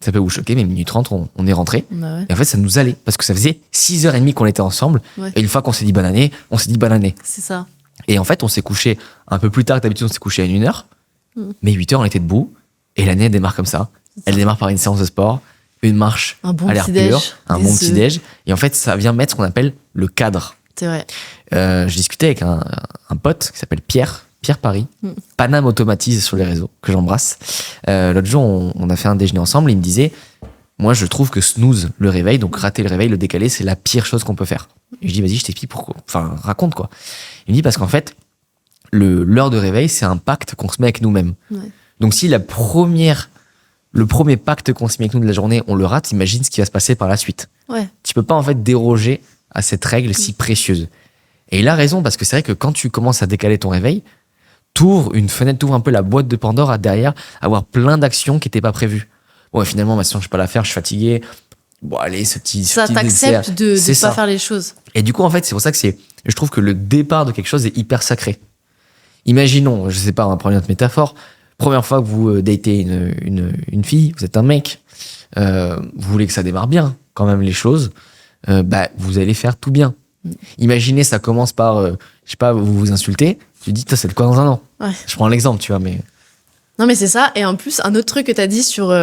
ça peut vous choquer, mais minute 30, on est rentré.
Bah ouais,
Et en fait, ça nous allait. Parce que ça faisait 6h30 qu'on était ensemble.
Ouais.
Et une fois qu'on s'est dit bonne année, on s'est dit bonne année.
c'est ça.
Et en fait, on s'est couché un peu plus tard que d'habitude, on s'est couché à 1h. Mais 8h, on était debout. Et l'année, elle démarre comme ça. Elle démarre par une séance de sport, une marche
Un bon
à l'air
petit-déj,
pur, un
des
bon
œufs.
petit-déj. Et en fait, ça vient mettre ce qu'on appelle le cadre.
C'est vrai.
Je discutais avec un pote qui s'appelle Pierre Paris, Paname Automatise sur les réseaux, que j'embrasse. L'autre jour, on a fait un déjeuner ensemble et il me disait, moi, je trouve que snooze, le réveil, donc rater le réveil, le décaler, c'est la pire chose qu'on peut faire. Et je dis, vas-y, je t'explique pourquoi. Enfin, raconte quoi. Il me dit, parce qu'en fait, l'heure de réveil, c'est un pacte qu'on se met avec nous-mêmes.
Ouais.
Donc si le premier pacte qu'on se met avec nous de la journée, on le rate, imagine ce qui va se passer par la suite.
Ouais.
Tu peux pas en fait déroger à cette règle si précieuse. Et il a raison, parce que c'est vrai que quand tu commences à décaler ton réveil, t'ouvres une fenêtre, t'ouvres un peu la boîte de Pandore à derrière avoir plein d'actions qui n'étaient pas prévues. Bon, et finalement, maintenant, je peux pas la faire, je suis fatigué. Bon, allez, ce petit
Ça
dessert.
t'accepte de
C'est
ne pas
ça.
faire les choses.
Et du coup, en fait, c'est pour ça que je trouve que le départ de quelque chose est hyper sacré. Imaginons, je sais pas, on va prendre une autre métaphore. Première fois que vous datez une fille, vous êtes un mec, vous voulez que ça démarre bien, quand même, les choses, bah, vous allez faire tout bien. Imaginez, ça commence par, je sais pas, vous vous insultez, tu dis, c'est le quoi dans un an.
Ouais.
Je prends l'exemple, tu vois, mais.
Non, mais c'est ça. Et en plus, un autre truc que tu as dit sur.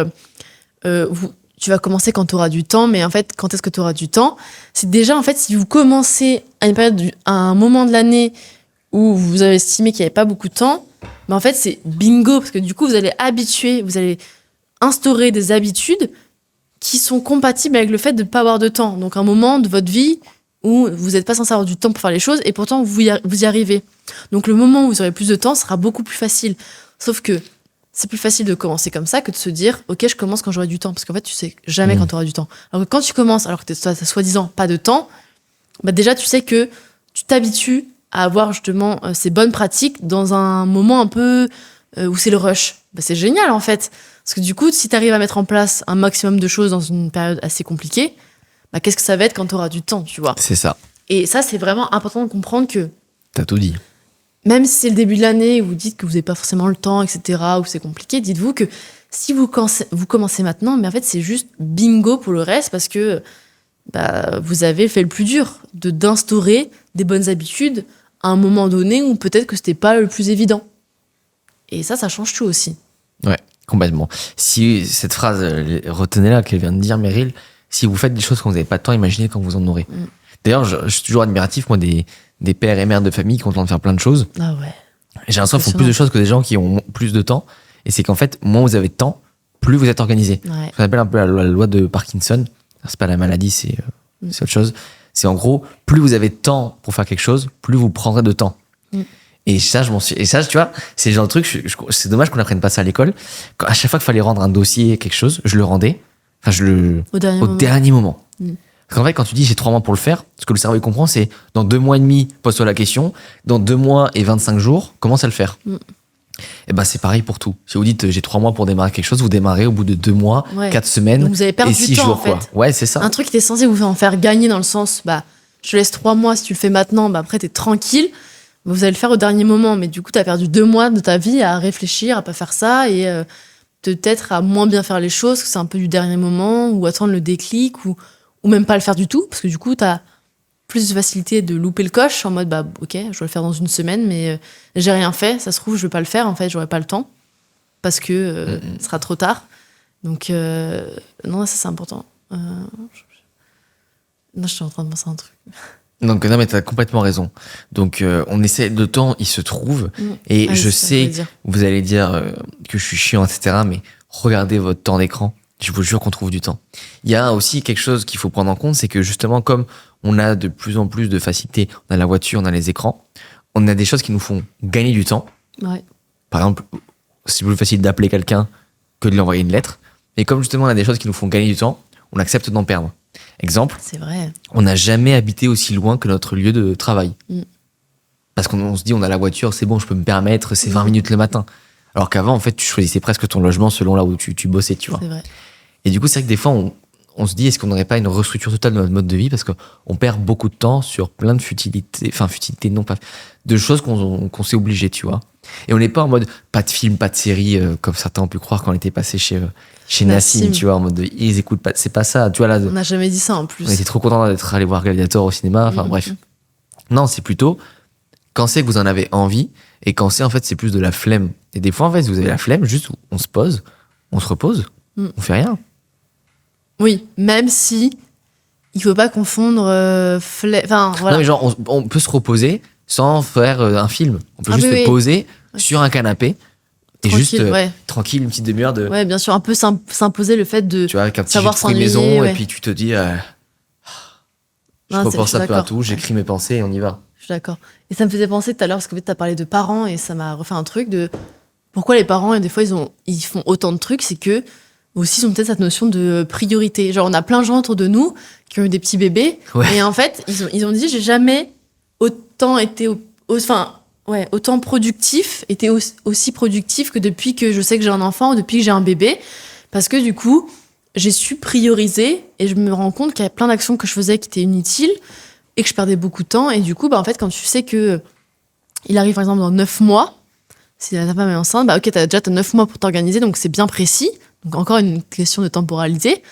Tu vas commencer quand tu auras du temps, mais en fait, quand est-ce que tu auras du temps? C'est déjà, en fait, si vous commencez à une période, à un moment de l'année où vous avez estimé qu'il n'y avait pas beaucoup de temps, mais en fait, c'est bingo, parce que du coup, vous allez instaurer des habitudes qui sont compatibles avec le fait de ne pas avoir de temps. Donc, un moment de votre vie où vous n'êtes pas censé avoir du temps pour faire les choses, et pourtant, vous y arrivez. Donc, le moment où vous aurez plus de temps sera beaucoup plus facile. Sauf que c'est plus facile de commencer comme ça que de se dire « Ok, je commence quand j'aurai du temps ». Parce qu'en fait, tu sais jamais quand tu auras du temps. Alors que quand tu commences, alors que tu as soi-disant pas de temps, bah déjà, tu sais que tu t'habitues à avoir justement ces bonnes pratiques dans un moment un peu où c'est le rush. Bah, c'est génial, en fait. Parce que du coup, si tu arrives à mettre en place un maximum de choses dans une période assez compliquée, bah, qu'est-ce que ça va être quand tu auras du temps, tu vois.
C'est ça.
Et ça, c'est vraiment important de comprendre que
T'as tout dit.
même si c'est le début de l'année où vous dites que vous n'avez pas forcément le temps, etc., ou c'est compliqué, dites-vous que si vous commencez maintenant, mais en fait, c'est juste bingo pour le reste parce que bah, vous avez fait le plus dur d'instaurer des bonnes habitudes à un moment donné où peut-être que c'était pas le plus évident. Et ça change tout aussi.
Ouais, complètement. Si cette phrase, retenez-la qu'elle vient de dire, Meryl, si vous faites des choses quand vous n'avez pas de temps, imaginez quand vous en aurez. D'ailleurs, je suis toujours admiratif, moi, des pères et mères de famille qui ont le temps de faire plein de choses.
Ah ouais.
J'ai l'impression qu'ils font plus de choses que des gens qui ont plus de temps. Et c'est qu'en fait, moins vous avez de temps, plus vous êtes organisé.
Ouais.
Ce qu'on appelle un peu la loi de Parkinson. C'est pas la maladie, c'est autre chose. C'est en gros, plus vous avez de temps pour faire quelque chose, plus vous prendrez de temps. Et ça, tu vois, c'est le genre de truc, c'est dommage qu'on n'apprenne pas ça à l'école. À chaque fois qu'il fallait rendre un dossier, quelque chose, je le rendais. Enfin,
Au
dernier moment. Parce qu'en fait, quand tu dis j'ai 3 mois pour le faire, ce que le cerveau il comprend, c'est dans 2 mois et demi, pose-toi la question. Dans 2 mois et 25 jours, commence à le faire. Et ben c'est pareil pour tout. Si vous dites j'ai 3 mois pour démarrer quelque chose, vous démarrez au bout de 2 mois,
Ouais.
4 semaines.
Donc vous avez perdu
et
du
6
temps,
jours,
en fait.
quoi. Ouais, c'est ça.
Un truc qui était censé vous en faire gagner dans le sens, bah, je te laisse 3 mois, si tu le fais maintenant, bah, après t'es tranquille. Vous allez le faire au dernier moment, mais du coup t'as perdu 2 mois de ta vie à réfléchir, à pas faire ça et peut-être à moins bien faire les choses, que c'est un peu du dernier moment, ou attendre le déclic, ou même pas le faire du tout, parce que du coup t'as plus de facilité de louper le coche en mode bah ok, je dois le faire dans une semaine, mais j'ai rien fait, ça se trouve je vais pas le faire, en fait j'aurai pas le temps, parce que ce sera trop tard. Donc non, ça c'est important. Non, je suis en train de penser à un truc.
Donc non mais t'as complètement raison. Donc on essaie, le temps il se trouve et
Ah,
je
c'est ça que je
sais,
voulais dire.
vous allez dire que je suis chiant, etc. Mais regardez votre temps d'écran, je vous jure qu'on trouve du temps. Il y a aussi quelque chose qu'il faut prendre en compte, c'est que justement comme on a de plus en plus de facilité, on a la voiture, on a les écrans, on a des choses qui nous font gagner du temps.
Ouais.
Par exemple, c'est plus facile d'appeler quelqu'un que de lui envoyer une lettre. Et comme justement on a des choses qui nous font gagner du temps, on accepte d'en perdre. Exemple,
C'est vrai.
on n'a jamais habité aussi loin que notre lieu de travail.
Mm.
Parce qu'on se dit, on a la voiture, c'est bon, je peux me permettre, c'est 20 minutes le matin. Alors qu'avant, en fait, tu choisissais presque ton logement selon là où tu bossais, tu vois.
C'est vrai.
Et du coup, c'est vrai que des fois, on se dit, est-ce qu'on n'aurait pas une restructure totale de notre mode de vie? Parce qu'on perd beaucoup de temps sur plein de futilités, enfin, futilités, non pas, de choses qu'on s'est obligé, tu vois. Et on n'est pas en mode, pas de film, pas de série, comme certains ont pu croire quand on était passé chez Nassim, tu vois, en mode, ils écoutent pas, c'est pas ça, tu vois, là.
On n'a jamais dit ça en plus.
On était trop contents d'être allé voir Gladiator au cinéma, enfin, bref. Non, c'est plutôt, quand c'est que vous en avez envie, et quand c'est, en fait, c'est plus de la flemme. Et des fois, en fait, vous avez la flemme, juste, on se pose, on se repose, on fait rien.
Oui, même si il faut pas confondre enfin voilà.
Non, mais genre, on peut se reposer sans faire un film. On peut juste se poser sur un canapé et
Tranquille,
juste tranquille, une petite demi-heure de.
Ouais, bien sûr, un peu s'imposer le fait de
Tu vois, avec un petit
savoir
jus de fruits
s'ennuyer,
maison,
ouais.
et puis tu te dis, je
Non,
repense
je suis
un peu à
d'accord.
tout, j'écris mes pensées et on y va.
Je suis d'accord. Et ça me faisait penser tout à l'heure, parce que tu as parlé de parents, et ça m'a refait un truc de pourquoi les parents, des fois, ils font autant de trucs, c'est que aussi, ils ont peut-être cette notion de priorité. Genre, on a plein de gens autour de nous qui ont eu des petits bébés,
Ouais.
et en fait, ils ont dit, j'ai jamais autant été, autant productif, été aussi productif que depuis que je sais que j'ai un enfant ou depuis que j'ai un bébé, parce que du coup, j'ai su prioriser, et je me rends compte qu'il y a plein d'actions que je faisais qui étaient inutiles, et que je perdais beaucoup de temps. Et du coup, en fait, quand tu sais que il arrive, par exemple, dans 9 mois, si ta femme est enceinte, ok, t'as 9 mois pour t'organiser, donc c'est bien précis. Donc encore une question de temporalité.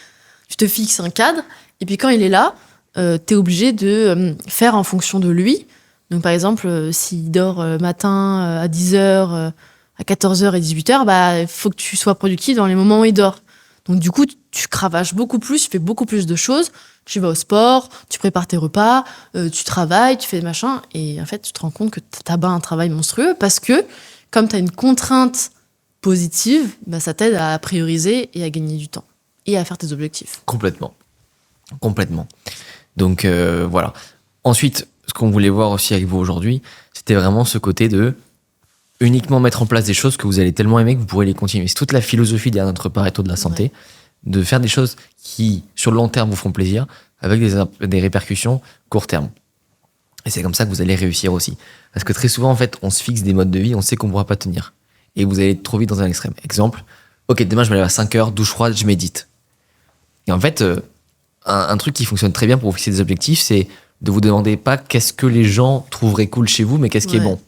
Tu te fixes un cadre, et puis quand il est là, t'es obligé de faire en fonction de lui. Donc par exemple, s'il dort matin à 10h, à 14h et 18h, il faut que tu sois productif dans les moments où il dort. Donc du coup, tu cravaches beaucoup plus, tu fais beaucoup plus de choses. Tu vas au sport, tu prépares tes repas, tu travailles, tu fais des machins. Et en fait, tu te rends compte que tu as un travail monstrueux parce que, comme tu as une contrainte positive, ça t'aide à prioriser et à gagner du temps. Et à faire tes objectifs.
Complètement. Donc, voilà. Ensuite, ce qu'on voulait voir aussi avec vous aujourd'hui, c'était vraiment ce côté de uniquement mettre en place des choses que vous allez tellement aimer que vous pourrez les continuer. C'est toute la philosophie derrière notre Pareto de la santé, de faire des choses qui, sur le long terme, vous feront plaisir, avec des répercussions court terme. Et c'est comme ça que vous allez réussir aussi. Parce que très souvent, en fait, on se fixe des modes de vie, on sait qu'on ne pourra pas tenir. Et vous allez trop vite dans un extrême. Exemple, ok, demain je me lève à 5h, douche froide, je médite. Et en fait, un truc qui fonctionne très bien pour vous fixer des objectifs, c'est de vous demander pas qu'est-ce que les gens trouveraient cool chez vous, mais qu'est-ce qui est bon.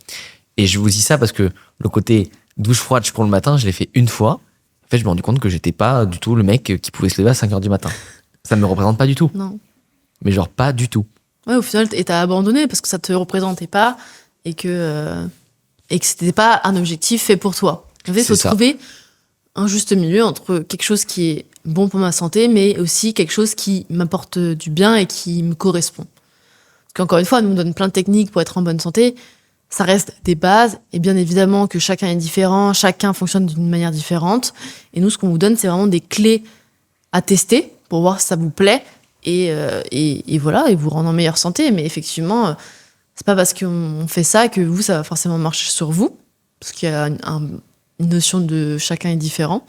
Et je vous dis ça parce que le côté douche froide pour le matin, je l'ai fait une fois. En fait, je me suis rendu compte que j'étais pas du tout le mec qui pouvait se lever à 5h du matin. Ça me représente pas du tout.
Non.
Mais genre pas du tout.
Ouais, au final, t'as abandonné parce que ça te représentait pas et que c'était pas un objectif fait pour toi. En fait, il faut trouver un juste milieu entre quelque chose qui est bon pour ma santé, mais aussi quelque chose qui m'apporte du bien et qui me correspond. Parce qu'encore une fois, on nous donne plein de techniques pour être en bonne santé. Ça reste des bases, et bien évidemment que chacun est différent, chacun fonctionne d'une manière différente. Et nous, ce qu'on vous donne, c'est vraiment des clés à tester pour voir si ça vous plaît et voilà, et vous rendre en meilleure santé. Mais effectivement, c'est pas parce qu'on fait ça que vous, ça va forcément marcher sur vous, parce qu'il y a une notion de chacun est différent.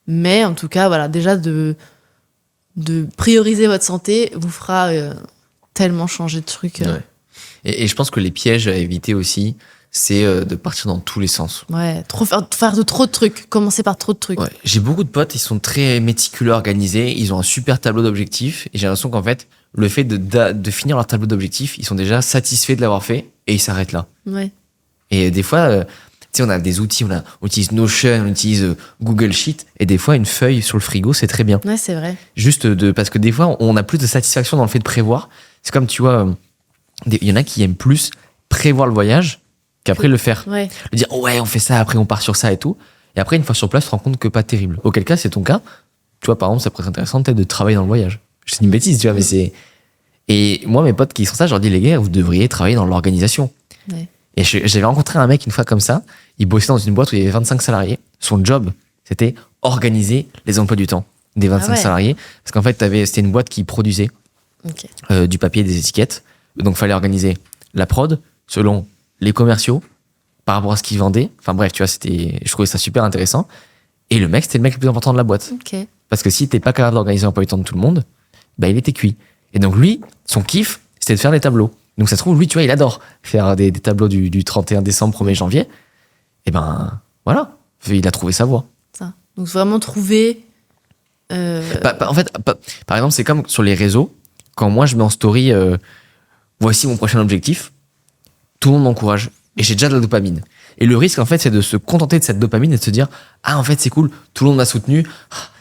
Mais en tout cas, voilà, déjà de prioriser votre santé vous fera tellement changer de truc.
Ouais. Et je pense que les pièges à éviter aussi, c'est de partir dans tous les sens.
Ouais, faire de trop de trucs. Commencer par trop de trucs.
Ouais. J'ai beaucoup de potes, ils sont très méticuleux, organisés, ils ont un super tableau d'objectifs, et j'ai l'impression qu'en fait, le fait de finir leur tableau d'objectifs, ils sont déjà satisfaits de l'avoir fait, et ils s'arrêtent là.
Ouais.
Et des fois, tu sais, on a des outils, on utilise Notion, on utilise Google Sheet, et des fois, une feuille sur le frigo, c'est très bien.
Ouais, c'est vrai.
Juste parce que des fois, on a plus de satisfaction dans le fait de prévoir. C'est comme, tu vois, il y en a qui aiment plus prévoir le voyage qu'après le faire.
Ouais.
Le dire, ouais, on fait ça, après on part sur ça et tout. Et après, une fois sur place, tu te rends compte que pas terrible. Auquel cas, c'est ton cas. Tu vois, par exemple, ça pourrait être intéressant peut-être de travailler dans le voyage. C'est une bêtise, tu vois, mais c'est. Et moi, mes potes qui sont ça, je leur dis, les gars, vous devriez travailler dans l'organisation.
Ouais.
Et j'avais rencontré un mec une fois comme ça. Il bossait dans une boîte où il y avait 25 salariés. Son job, c'était organiser les emplois du temps des 25 salariés. Parce qu'en fait, c'était une boîte qui produisait du papier, des étiquettes. Donc, il fallait organiser la prod selon les commerciaux par rapport à ce qu'ils vendaient. Enfin bref, tu vois, je trouvais ça super intéressant. Et le mec, c'était le mec le plus important de la boîte.
Ok.
Parce que si t'es pas capable d'organiser l'emploi du temps de tout le monde, bah, il était cuit. Et donc lui, son kiff, c'était de faire des tableaux. Donc ça se trouve, lui, tu vois, il adore faire des tableaux du 31 décembre, 1er janvier. Et ben voilà, il a trouvé sa voie.
Ça. Donc vraiment trouver.
En fait, par exemple, c'est comme sur les réseaux, quand moi je mets en story, voici mon prochain objectif, tout le monde m'encourage. Et j'ai déjà de la dopamine. Et le risque, en fait, c'est de se contenter de cette dopamine et de se dire, ah, en fait, c'est cool, tout le monde m'a soutenu,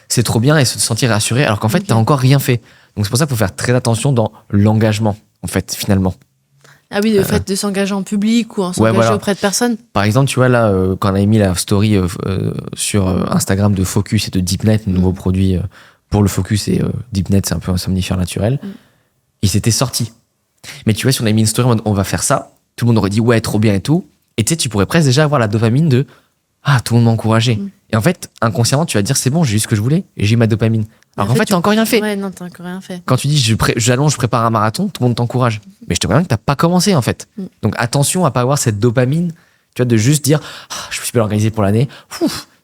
c'est trop bien, et se sentir rassuré, alors qu'en fait, t'as encore rien fait. Donc c'est pour ça qu'il faut faire très attention dans l'engagement, en fait, finalement.
Ah oui, le fait de s'engager en public ou en s'engager
voilà.
auprès de personnes.
Par exemple, tu vois, là, quand on avait mis la story sur Instagram de Focus et de DeepNet, le nouveau produit pour le focus, et DeepNet, c'est un peu un somnifère naturel, il s'était sorti. Mais tu vois, si on avait mis une story en mode on va faire ça, tout le monde aurait dit ouais, trop bien et tout. Et tu sais, tu pourrais presque déjà avoir la dopamine de ah, tout le monde m'a encouragé. Et en fait, inconsciemment, tu vas te dire c'est bon, j'ai eu ce que je voulais et j'ai eu ma dopamine. Alors qu'en fait, t'as encore rien fait.
Ouais, non, t'as encore rien fait.
Quand tu dis j'allonge, je prépare un marathon, tout le monde t'encourage. Mais je te préviens que t'as pas commencé en fait. Donc attention à pas avoir cette dopamine, tu vois, de juste dire ah, je me suis bien organisé pour l'année.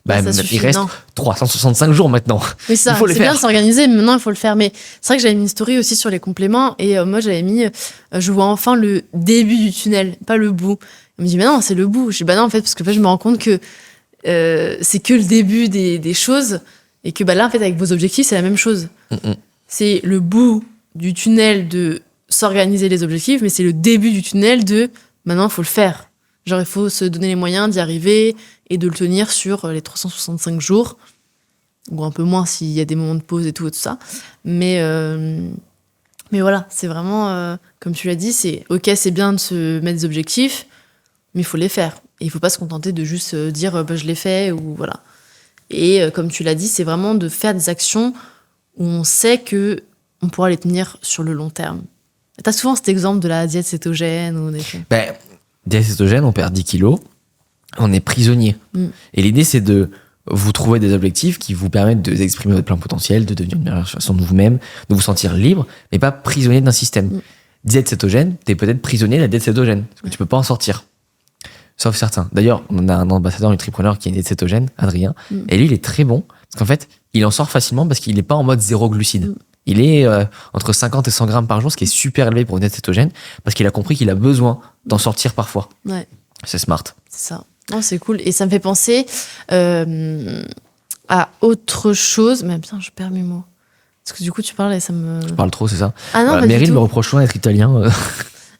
Bah,
ça suffit,
il reste 365 jours maintenant.
Oui, ça,
il faut les
c'est
faire.
bien de s'organiser, mais maintenant il faut le faire. Mais c'est vrai que j'avais mis une story aussi sur les compléments et moi j'avais mis je vois enfin le début du tunnel, pas le bout. On me dit mais non, c'est le bout. Je dis bah non en fait parce que je me rends compte que c'est que le début des choses et que bah là en fait avec vos objectifs c'est la même chose. C'est le bout du tunnel de s'organiser les objectifs, mais c'est le début du tunnel de maintenant il faut le faire. Genre il faut se donner les moyens d'y arriver et de le tenir sur les 365 jours, ou un peu moins s'il y a des moments de pause et tout ça. Mais voilà, c'est vraiment, comme tu l'as dit, c'est ok, c'est bien de se mettre des objectifs, mais il faut les faire. Et il ne faut pas se contenter de juste dire bah, je l'ai fait, ou voilà. Et comme tu l'as dit, c'est vraiment de faire des actions où on sait qu'on pourra les tenir sur le long terme. Tu as souvent cet exemple de la diète cétogène ou des choses.
Ben, diète cétogène, on perd 10 kilos, on est prisonnier. Et l'idée, c'est de vous trouver des objectifs qui vous permettent d'exprimer votre plein potentiel, de devenir une meilleure version de vous-même, de vous sentir libre, mais pas prisonnier d'un système. Diète cétogène, t'es peut-être prisonnier de la diète cétogène, parce que tu peux pas en sortir. Sauf certains. D'ailleurs, on a un ambassadeur Nutripreneur qui est une diète cétogène, Adrien, et lui, il est très bon, parce qu'en fait, il en sort facilement parce qu'il n'est pas en mode zéro glucide. Il est entre 50 et 100 grammes par jour, ce qui est super élevé pour une diète cétogène, parce qu'il a compris qu'il a besoin d'en sortir parfois.
Ouais.
C'est smart.
C'est ça. Non, c'est cool. Et ça me fait penser à autre chose. Mais putain, je perds mes mots. Parce que du coup, tu parles et ça me...
Je parle trop, c'est ça.
Ah non, pas du
Meryl
tout.
me reproche souvent d'être italien.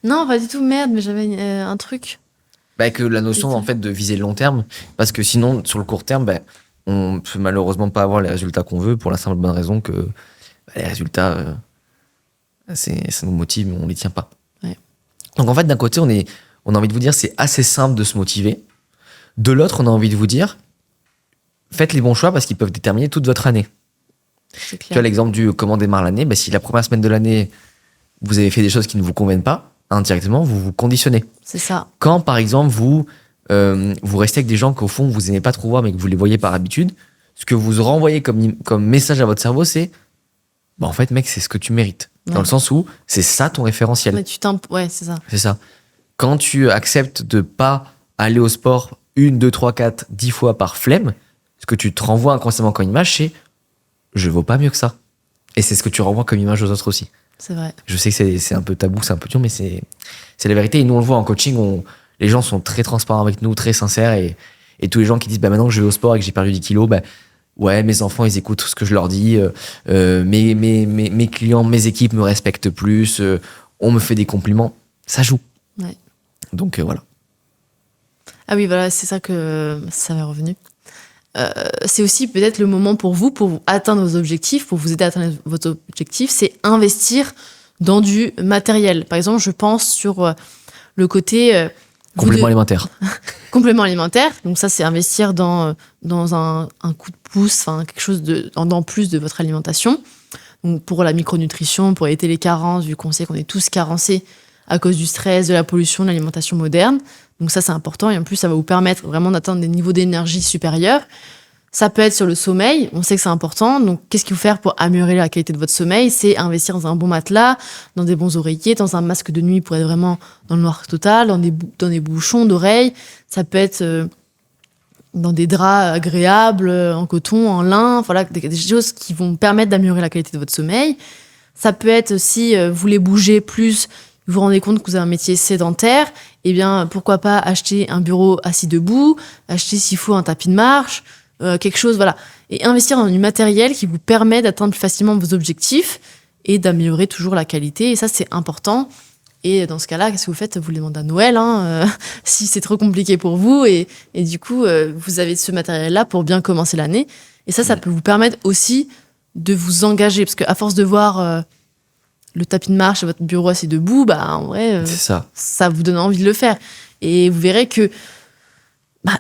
Non, pas du tout. Merde, mais j'avais un truc.
Bah, que la notion en fait de viser le long terme, parce que sinon, sur le court terme, bah, on peut malheureusement pas avoir les résultats qu'on veut pour la simple bonne raison que les résultats, ça nous motive, mais on les tient pas.
Ouais.
Donc en fait, d'un côté, on a envie de vous dire c'est assez simple de se motiver. De l'autre, on a envie de vous dire faites les bons choix parce qu'ils peuvent déterminer toute votre année.
C'est clair.
Tu vois l'exemple du comment démarre l'année, bah, si la première semaine de l'année, vous avez fait des choses qui ne vous conviennent pas, indirectement, vous vous conditionnez.
C'est ça.
Quand, par exemple, vous restez avec des gens qu'au fond, vous n'aimez pas trop voir, mais que vous les voyez par habitude, ce que vous renvoyez comme message à votre cerveau, c'est bah, en fait, mec, c'est ce que tu mérites.
Ouais.
Dans le sens où c'est ça ton référentiel.
Mais ouais, c'est ça.
C'est ça. Quand tu acceptes de pas aller au sport 1, 2, 3, 4, 10 fois par flemme, ce que tu te renvoies inconsciemment comme image, c'est je vaux pas mieux que ça. Et c'est ce que tu renvoies comme image aux autres aussi.
C'est vrai.
Je sais que c'est un peu tabou, c'est un peu dur, mais c'est la vérité. Et nous, on le voit en coaching, les gens sont très transparents avec nous, très sincères. Et tous les gens qui disent bah, maintenant que je vais au sport et que j'ai perdu 10 kilos, bah, ouais, mes enfants, ils écoutent ce que je leur dis. Mes clients, mes équipes me respectent plus. On me fait des compliments. Ça joue.
Ouais.
Donc voilà.
Ah oui, voilà, c'est ça que ça m'est revenu. C'est aussi peut-être le moment pour vous atteindre vos objectifs, pour vous aider à atteindre votre objectif, c'est investir dans du matériel. Par exemple, je pense sur le côté...
Complément alimentaire.
Complément alimentaire. Donc ça, c'est investir dans un coup de pouce, enfin quelque chose en plus de votre alimentation. Donc pour la micronutrition, pour éviter les carences, vu qu'on sait qu'on est tous carencés à cause du stress, de la pollution, de l'alimentation moderne. Donc ça, c'est important. Et en plus, ça va vous permettre vraiment d'atteindre des niveaux d'énergie supérieurs. Ça peut être sur le sommeil. On sait que c'est important. Donc, qu'est-ce qu'il faut faire pour améliorer la qualité de votre sommeil? C'est investir dans un bon matelas, dans des bons oreillers, dans un masque de nuit pour être vraiment dans le noir total, dans des bouchons d'oreilles. Ça peut être dans des draps agréables, en coton, en lin. Voilà, des choses qui vont permettre d'améliorer la qualité de votre sommeil. Ça peut être si vous voulez bouger plus, vous vous rendez compte que vous avez un métier sédentaire, eh bien, pourquoi pas acheter un bureau assis debout, acheter s'il faut un tapis de marche, quelque chose, voilà. Et investir dans du matériel qui vous permet d'atteindre plus facilement vos objectifs et d'améliorer toujours la qualité. Et ça, c'est important. Et dans ce cas-là, qu'est-ce que vous faites ? Vous le demandez à Noël, si c'est trop compliqué pour vous. Et du coup, vous avez ce matériel-là pour bien commencer l'année. Et ça peut vous permettre aussi de vous engager. Parce qu'à force de voir le tapis de marche et votre bureau assis debout, en vrai,
C'est
ça vous donne envie de le faire. Et vous verrez que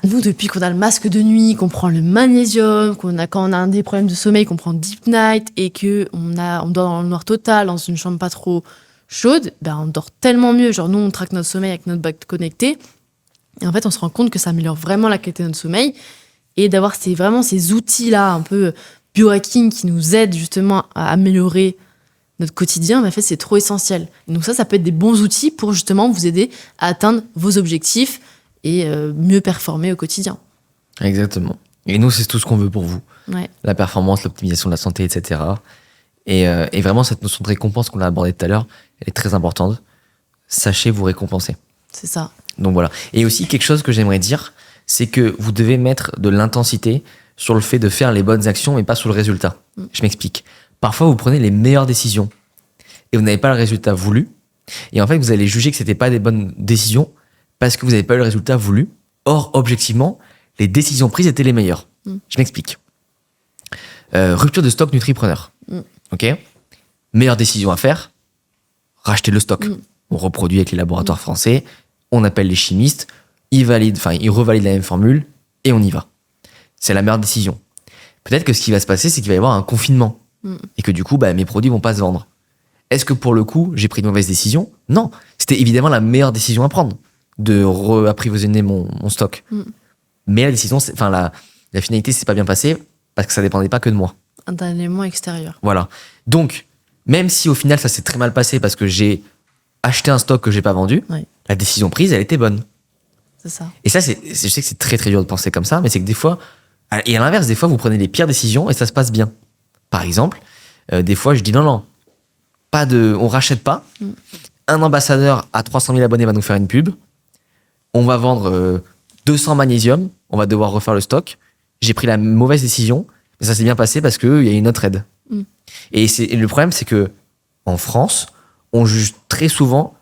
nous, depuis qu'on a le masque de nuit, qu'on prend le magnésium, quand on a des problèmes de sommeil, qu'on prend Deep Night et qu'on dort dans le noir total, dans une chambre pas trop chaude, on dort tellement mieux. Genre, nous, on traque notre sommeil avec notre bague connectée. Et en fait, on se rend compte que ça améliore vraiment la qualité de notre sommeil. Et d'avoir vraiment ces outils-là, un peu biohacking, qui nous aident justement à améliorer notre quotidien, en fait, c'est trop essentiel. Et donc ça peut être des bons outils pour justement vous aider à atteindre vos objectifs et mieux performer au quotidien.
Exactement. Et nous, c'est tout ce qu'on veut pour vous.
Ouais.
La performance, l'optimisation de la santé, etc. Et vraiment, cette notion de récompense qu'on a abordée tout à l'heure, elle est très importante. Sachez vous récompenser.
C'est ça.
Donc voilà. Et aussi, quelque chose que j'aimerais dire, c'est que vous devez mettre de l'intensité sur le fait de faire les bonnes actions, mais pas sur le résultat. Je m'explique. Parfois, vous prenez les meilleures décisions et vous n'avez pas le résultat voulu. Et en fait, vous allez juger que c'était pas des bonnes décisions parce que vous n'avez pas eu le résultat voulu. Or, objectivement, les décisions prises étaient les meilleures. Je m'explique. Rupture de stock Nutripreneur. Ok ? Meilleure décision à faire, racheter le stock. On reproduit avec les laboratoires français, on appelle les chimistes, ils revalident la même formule et on y va. C'est la meilleure décision. Peut-être que ce qui va se passer, c'est qu'il va y avoir un confinement. Et que du coup, mes produits vont pas se vendre. Est-ce que pour le coup, j'ai pris de mauvaises décisions ? Non. C'était évidemment la meilleure décision à prendre, de apprivoisiner mon stock. Mais la décision, la finalité s'est pas bien passée parce que ça dépendait pas que de moi.
Un élément extérieur.
Voilà. Donc, même si au final, ça s'est très mal passé parce que j'ai acheté un stock que j'ai pas vendu, la décision prise, elle était bonne.
C'est ça.
Et ça, je sais que c'est très très dur de penser comme ça, mais c'est que des fois, et à l'inverse, des fois, vous prenez les pires décisions et ça se passe bien. Par exemple, des fois, je dis non, on rachète pas. Un ambassadeur à 300 000 abonnés va nous faire une pub. On va vendre 200 magnésium. On va devoir refaire le stock. J'ai pris la mauvaise décision, mais ça s'est bien passé parce qu'il y a une autre aide. Et le problème, c'est que en France, on juge très souvent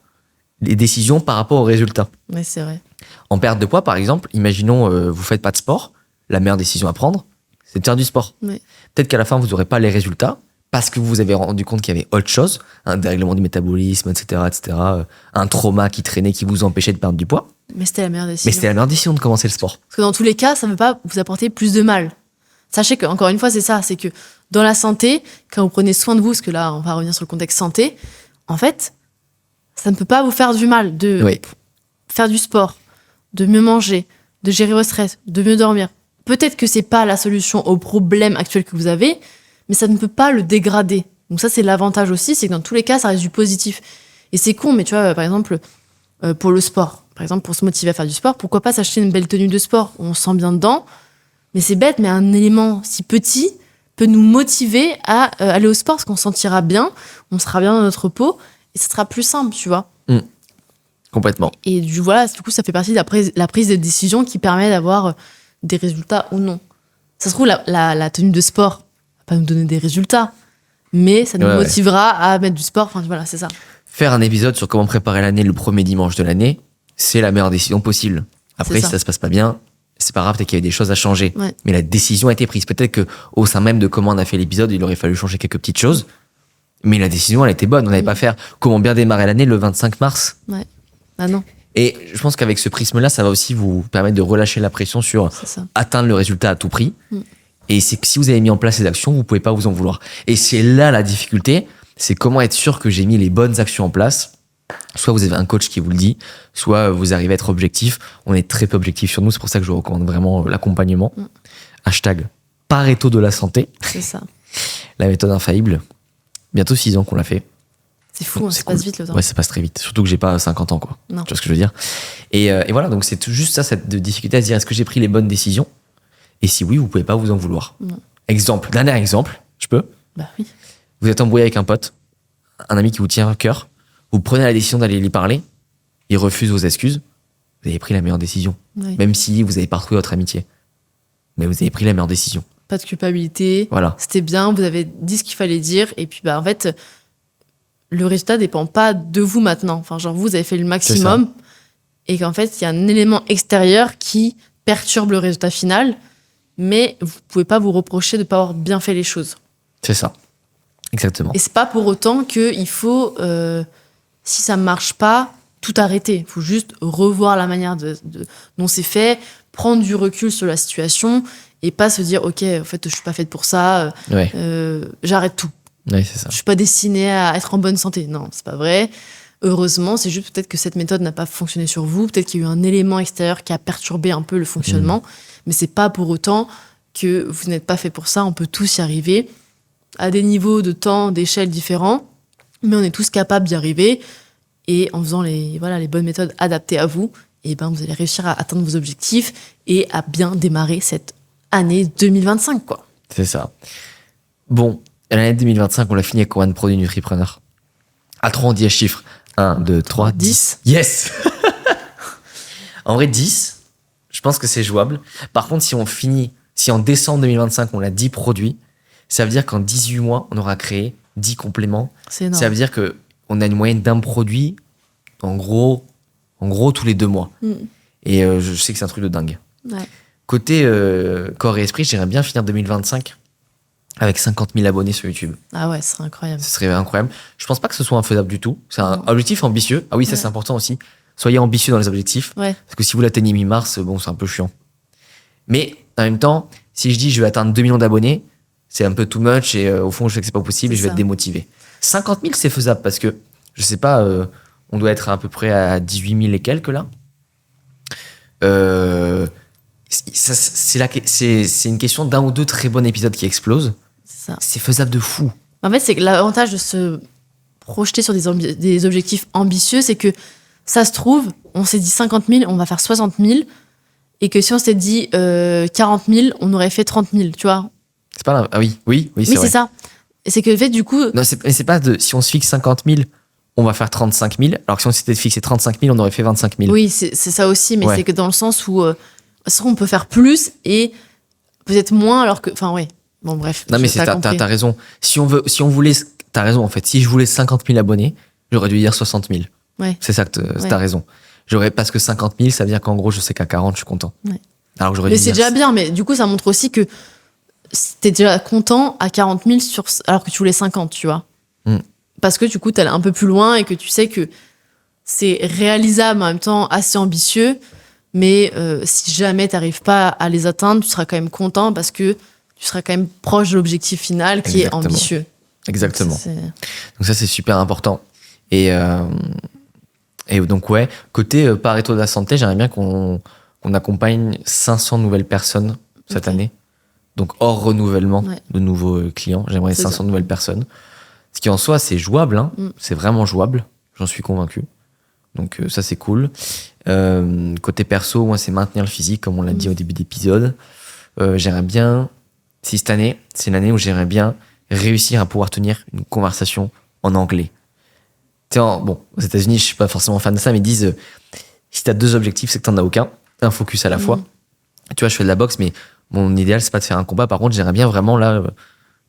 les décisions par rapport aux résultats.
Oui, c'est vrai.
En perte de poids, par exemple, imaginons vous faites pas de sport, la meilleure décision à prendre, c'est de faire du sport.
Oui.
Peut-être qu'à la fin, vous n'aurez pas les résultats parce que vous vous avez rendu compte qu'il y avait autre chose, un dérèglement du métabolisme, etc., un trauma qui traînait, qui vous empêchait de perdre du poids.
Mais c'était la meilleure décision.
Mais c'était la meilleure décision de commencer le sport.
Parce que dans tous les cas, ça ne veut pas vous apporter plus de mal. Sachez que, encore une fois, c'est ça, c'est que dans la santé, quand vous prenez soin de vous, parce que là, on va revenir sur le contexte santé, en fait, ça ne peut pas vous faire du mal de faire du sport, de mieux manger, de gérer votre stress, de mieux dormir. Peut-être que c'est pas la solution au problème actuel que vous avez, mais ça ne peut pas le dégrader. Donc ça, c'est l'avantage aussi, c'est que dans tous les cas, ça reste du positif. Et c'est con, mais tu vois, par exemple, pour le sport, par exemple, pour se motiver à faire du sport, pourquoi pas s'acheter une belle tenue de sport où on se sent bien dedans. Mais c'est bête, mais un élément si petit peut nous motiver à aller au sport parce qu'on se sentira bien, on sera bien dans notre peau et ce sera plus simple, tu vois.
Complètement.
Et du coup, ça fait partie de la prise de décision qui permet d'avoir des résultats ou non. Ça se trouve, la tenue de sport va pas nous donner des résultats, mais ça nous motivera à mettre du sport. Enfin, voilà, c'est ça.
Faire un épisode sur comment préparer l'année le premier dimanche de l'année, c'est la meilleure décision possible. Après, si ça se passe pas bien, c'est pas grave, peut-être qu'il y avait des choses à changer.
Ouais.
Mais la décision a été prise. Peut-être que au sein même de comment on a fait l'épisode, il aurait fallu changer quelques petites choses. Mais la décision, elle était bonne. On n'avait pas faire comment bien démarrer l'année le 25 mars.
Ouais. Ah non.
Et je pense qu'avec ce prisme-là, ça va aussi vous permettre de relâcher la pression sur atteindre le résultat à tout prix. Et c'est que si vous avez mis en place ces actions, vous pouvez pas vous en vouloir. Et c'est là la difficulté, c'est comment être sûr que j'ai mis les bonnes actions en place. Soit vous avez un coach qui vous le dit, soit vous arrivez à être objectif. On est très peu objectif sur nous, c'est pour ça que je vous recommande vraiment l'accompagnement. Hashtag Pareto de la santé.
C'est ça.
La méthode infaillible. Bientôt 6 ans qu'on l'a fait.
C'est fou, ça passe vite le temps.
Ouais, ça passe très vite. Surtout que j'ai pas 50 ans, quoi.
Non.
Tu vois ce que je veux dire ? Et voilà, donc c'est tout juste ça, cette difficulté à se dire, est-ce que j'ai pris les bonnes décisions ? Et si oui, vous pouvez pas vous en vouloir.
Non.
Exemple, dernier exemple, je peux ?
Bah oui.
Vous êtes embrouillé avec un pote, un ami qui vous tient à cœur, vous prenez la décision d'aller lui parler, il refuse vos excuses, vous avez pris la meilleure décision.
Oui.
Même si vous n'avez pas retrouvé votre amitié. Mais vous avez pris la meilleure décision.
Pas de culpabilité.
Voilà.
C'était bien, vous avez dit ce qu'il fallait dire. Et puis, en fait, le résultat dépend pas de vous maintenant. Enfin, genre, vous avez fait le maximum. Et qu'en fait, il y a un élément extérieur qui perturbe le résultat final. Mais vous pouvez pas vous reprocher de pas avoir bien fait les choses.
C'est ça. Exactement.
Et c'est pas pour autant qu'il faut, si ça marche pas, tout arrêter. Il faut juste revoir la manière dont c'est fait, prendre du recul sur la situation et pas se dire ok, en fait, je suis pas faite pour ça,
Ouais.
j'arrête tout.
Ouais, c'est ça.
Je suis pas destinée à être en bonne santé. Non, c'est pas vrai. Heureusement, c'est juste peut-être que cette méthode n'a pas fonctionné sur vous, peut-être qu'il y a eu un élément extérieur qui a perturbé un peu le fonctionnement, mais c'est pas pour autant que vous n'êtes pas fait pour ça. On peut tous y arriver à des niveaux de temps, d'échelle différents, mais on est tous capables d'y arriver. Et en faisant les bonnes méthodes adaptées à vous, et ben vous allez réussir à atteindre vos objectifs et à bien démarrer cette année 2025, quoi.
C'est ça. Bon, l'année 2025, on l'a fini avec combien de produits Nutripreneur? À 3, on dit à chiffre. 1, 2, 3, 10. Yes. En vrai, 10, je pense que c'est jouable. Par contre, si en décembre 2025, on a 10 produits, ça veut dire qu'en 18 mois, on aura créé 10 compléments.
C'est énorme.
Ça veut dire qu'on a une moyenne d'un produit, en gros, tous les 2 mois. Et je sais que c'est un truc de dingue.
Ouais.
Côté corps et esprit, j'aimerais bien finir 2025 avec 50 000 abonnés sur YouTube.
Ah ouais, ce serait incroyable.
Ce serait incroyable. Je pense pas que ce soit infaisable du tout. C'est un objectif ambitieux. Ah oui, ça
Ouais.
c'est important aussi. Soyez ambitieux dans les objectifs.
Ouais.
Parce que si vous l'atteignez mi-mars, bon, c'est un peu chiant. Mais en même temps, si je dis je vais atteindre 2 millions d'abonnés, c'est un peu too much et au fond, je sais que c'est pas possible et
C'est
je vais
ça.
être démotivé. 50 000, c'est faisable parce que, je sais pas, on doit être à peu près à 18 000 et quelques là. C'est une question d'un ou deux très bons épisodes qui explosent.
C'est ça.
C'est faisable de fou.
En fait, c'est que l'avantage de se projeter sur des objectifs ambitieux, c'est que ça se trouve, on s'est dit 50 000, on va faire 60 000, et que si on s'était dit 40 000, on aurait fait 30 000, tu vois.
C'est pas là. Ah oui, c'est
Mais
vrai.
c'est ça. Et c'est que, en fait, du coup,
Non, c'est pas si on se fixe 50 000, on va faire 35 000, alors que si on s'était fixé 35 000, on aurait fait 25 000.
oui, c'est ça aussi, mais
Ouais.
c'est que dans le sens où on peut faire plus et peut-être moins, alors que. Enfin, ouais. Bon, bref.
Non, mais
t'as compris.
t'as raison. Si on voulait, t'as raison en fait. Si je voulais 50 000 abonnés, j'aurais dû dire 60 000.
Ouais.
C'est ça que
Ouais.
t'as raison. Parce que 50 000, ça veut dire qu'en gros, je sais qu'à 40, je suis content.
Ouais.
Alors que j'aurais
Mais
dû
c'est
dire.
déjà bien, mais du coup, ça montre aussi que t'es déjà content à 40 000 alors que tu voulais 50, tu vois.
Mm.
Parce que du coup, t'es allé un peu plus loin et que tu sais que c'est réalisable en même temps assez ambitieux, mais si jamais t'arrives pas à les atteindre, tu seras quand même content parce que tu seras quand même proche de l'objectif final qui
Exactement.
est ambitieux.
Exactement.
Donc,
Donc ça, c'est super important. Et donc, ouais, côté Pareto de la santé, j'aimerais bien qu'on accompagne 500 nouvelles personnes cette
Ok.
année. Donc, hors renouvellement
Ouais.
de nouveaux clients, j'aimerais
C'est
500
ça.
nouvelles personnes. Ce qui en soi, c'est jouable. Hein.
Mm.
C'est vraiment jouable. J'en suis convaincu. Donc, ça, c'est cool. Côté perso, moi, c'est maintenir le physique, comme on l'a dit au début d'épisode. J'aimerais bien, si cette année, c'est l'année où j'aimerais bien réussir à pouvoir tenir une conversation en anglais. Tu sais, bon, aux États-Unis, je suis pas forcément fan de ça, mais ils disent si t'as 2 objectifs, c'est que t'en as aucun. Un focus à la fois. Tu vois, je fais de la boxe, mais mon idéal, c'est pas de faire un combat. Par contre, j'aimerais bien vraiment là,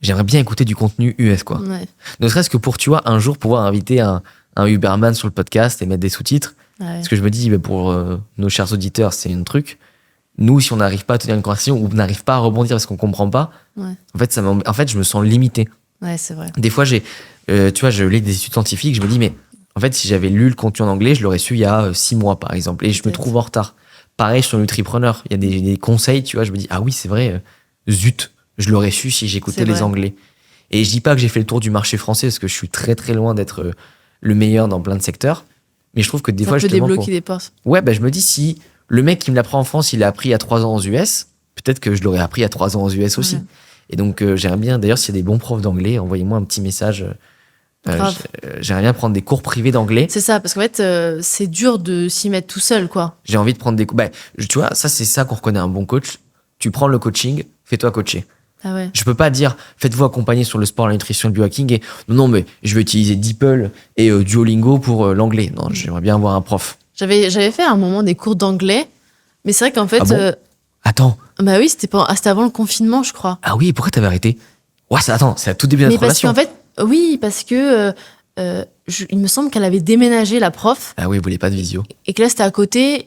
j'aimerais bien écouter du contenu US, quoi.
ouais.
Ne serait-ce que pour, tu vois, un jour pouvoir inviter un Uberman sur le podcast et mettre des sous-titres.
Ouais.
Parce que je me dis, pour nos chers auditeurs, c'est un truc. Nous, si on n'arrive pas à tenir une conversation ou on n'arrive pas à rebondir parce qu'on comprend pas,
Ouais.
en fait, je me sens limité.
Ouais, c'est vrai.
Des fois, tu vois, je lis des études scientifiques, je me dis, mais en fait, si j'avais lu le contenu en anglais, je l'aurais su il y a 6 mois, par exemple. Et je me
Peut-être.
trouve en retard. Pareil sur Nutripreneur. Il y a des conseils, tu vois, je me dis, ah oui, c'est vrai, zut, je l'aurais su si j'écoutais
C'est
les
vrai.
anglais. Et je dis pas que j'ai fait le tour du marché français parce que je suis très très loin d'être le meilleur dans plein de secteurs. Mais je trouve que des
Ça
fois,
peut
justement,
débloquer des portes.
ouais, bah, je me dis, si le mec qui me l'apprend en France, il l'a appris il y a 3 ans aux US, peut-être que je l'aurais appris il y a 3 ans aux US aussi.
Ouais.
Et donc, j'aimerais bien, d'ailleurs, s'il y a des bons profs d'anglais, envoyez-moi un petit message.
Grave.
J'aimerais bien prendre des cours privés d'anglais.
C'est ça, parce qu'en fait, c'est dur de s'y mettre tout seul, quoi.
J'ai envie de prendre des cours. Bah, tu vois, ça, c'est ça qu'on reconnaît un bon coach. Tu prends le coaching, fais-toi coacher.
Ah ouais.
Je peux pas dire faites-vous accompagner sur le sport, la nutrition, le biohacking et non mais je vais utiliser DeepL et Duolingo pour l'anglais. Non, j'aimerais bien avoir un prof.
J'avais fait à un moment des cours d'anglais, mais c'est vrai qu'en fait,
Ah bon Attends.
bah oui, c'était avant le confinement, je crois.
Ah oui, pourquoi t'avais arrêté? Ouais, attends, c'est à tout début de
Mais
notre
parce
relation.
qu'en fait, oui, parce que il me semble qu'elle avait déménagé, la prof,
Ah oui, vous voulez pas de visio.
et que là, c'était à côté,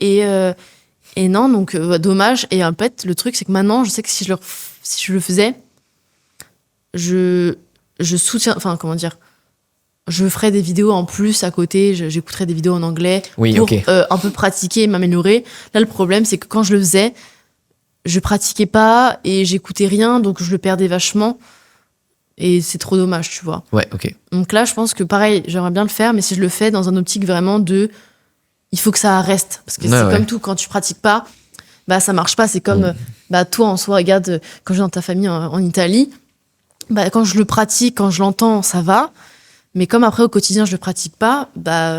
et non, donc dommage. Et en fait, le truc, c'est que maintenant, je sais que si je le faisais, je soutiens, enfin, comment dire, je ferais des vidéos en plus à côté, j'écouterais des vidéos en anglais
Oui,
pour
ok.
un peu pratiquer et m'améliorer. Là, le problème, c'est que quand je le faisais, je pratiquais pas et j'écoutais rien, donc je le perdais vachement. Et c'est trop dommage, tu vois.
Ouais, ok.
Donc là, je pense que pareil, j'aimerais bien le faire, mais si je le fais dans un optique vraiment de... Il faut que ça reste. Parce que
Ouais,
c'est
ouais.
comme tout, quand tu pratiques pas, bah ça marche pas. C'est comme toi en soi, regarde, quand je vais dans ta famille en Italie, bah, quand je le pratique, quand je l'entends, ça va. Mais comme après, au quotidien, je le pratique pas, bah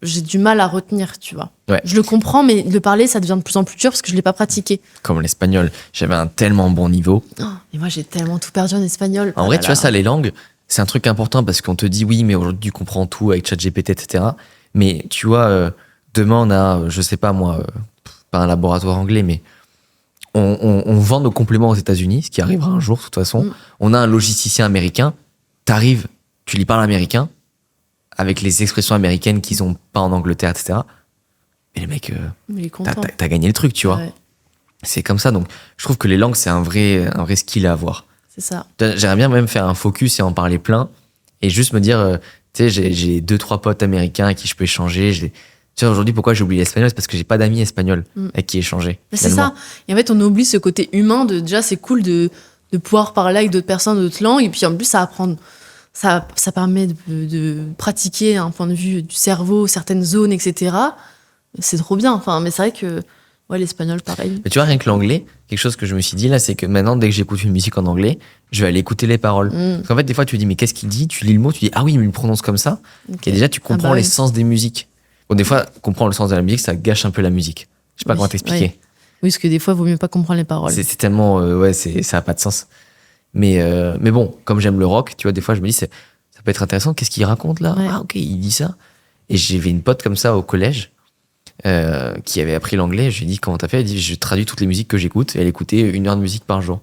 j'ai du mal à retenir, tu vois.
Ouais.
Je le comprends, mais le parler, ça devient de plus en plus dur parce que je l'ai pas pratiqué.
Comme l'espagnol, j'avais un tellement bon niveau.
Oh, et moi, j'ai tellement tout perdu en espagnol.
En
Oh
vrai,
là
tu vois,
là.
ça, les langues, c'est un truc important parce qu'on te dit oui, mais aujourd'hui, tu comprends tout avec ChatGPT, etc. Mais tu vois, demain, on a, je sais pas moi, pas un laboratoire anglais, mais on vend nos compléments aux États-Unis, ce qui arrivera un jour, de toute façon. On a un logisticien américain, t'arrives, tu lui parles américain, avec les expressions américaines qu'ils ont pas en Angleterre, etc. Et les mecs,
Mais il est content.
t'as gagné le truc, tu vois.
Ouais,
C'est comme ça, donc je trouve que les langues, c'est un vrai skill à avoir.
c'est ça.
J'aimerais bien même faire un focus et en parler plein et juste me dire, tu sais, j'ai 2-3 potes américains avec qui je peux échanger. Tu sais, aujourd'hui, pourquoi j'ai oublié l'espagnol? C'est parce que j'ai pas d'amis espagnols avec qui échanger.
Mais c'est ça. Et en fait, on oublie ce côté humain de déjà, c'est cool de pouvoir parler avec d'autres personnes d'autres langues. Et puis en plus, ça apprend. Ça permet de pratiquer un point de vue du cerveau, certaines zones, etc. C'est trop bien. Enfin, mais c'est vrai que ouais, l'espagnol, pareil.
Mais tu vois, rien que l'anglais, quelque chose que je me suis dit là, c'est que maintenant, dès que j'écoute une musique en anglais, je vais aller écouter les paroles. Parce qu'en fait, des fois, tu te dis, mais qu'est-ce qu'il dit? Tu lis le mot, tu dis, ah oui, mais il le prononce comme ça.
Ok.
Et déjà, tu comprends
bah
les
oui.
sens des musiques. Bon, des fois, comprendre le sens de la musique, ça gâche un peu la musique. Je sais pas
Oui,
comment t'expliquer.
oui. Oui, parce que des fois, il vaut mieux pas comprendre les paroles.
C'est tellement, ça a pas de sens. Mais bon, comme j'aime le rock, tu vois, des fois, je me dis, ça peut être intéressant. Qu'est-ce qu'il raconte là?
Ouais.
Ah, ok, il dit ça. Et j'avais une pote comme ça au collège qui avait appris l'anglais. Je lui ai dit, comment t'as fait? Elle dit, je traduis toutes les musiques que j'écoute. Et elle écoutait 1 heure de musique par jour.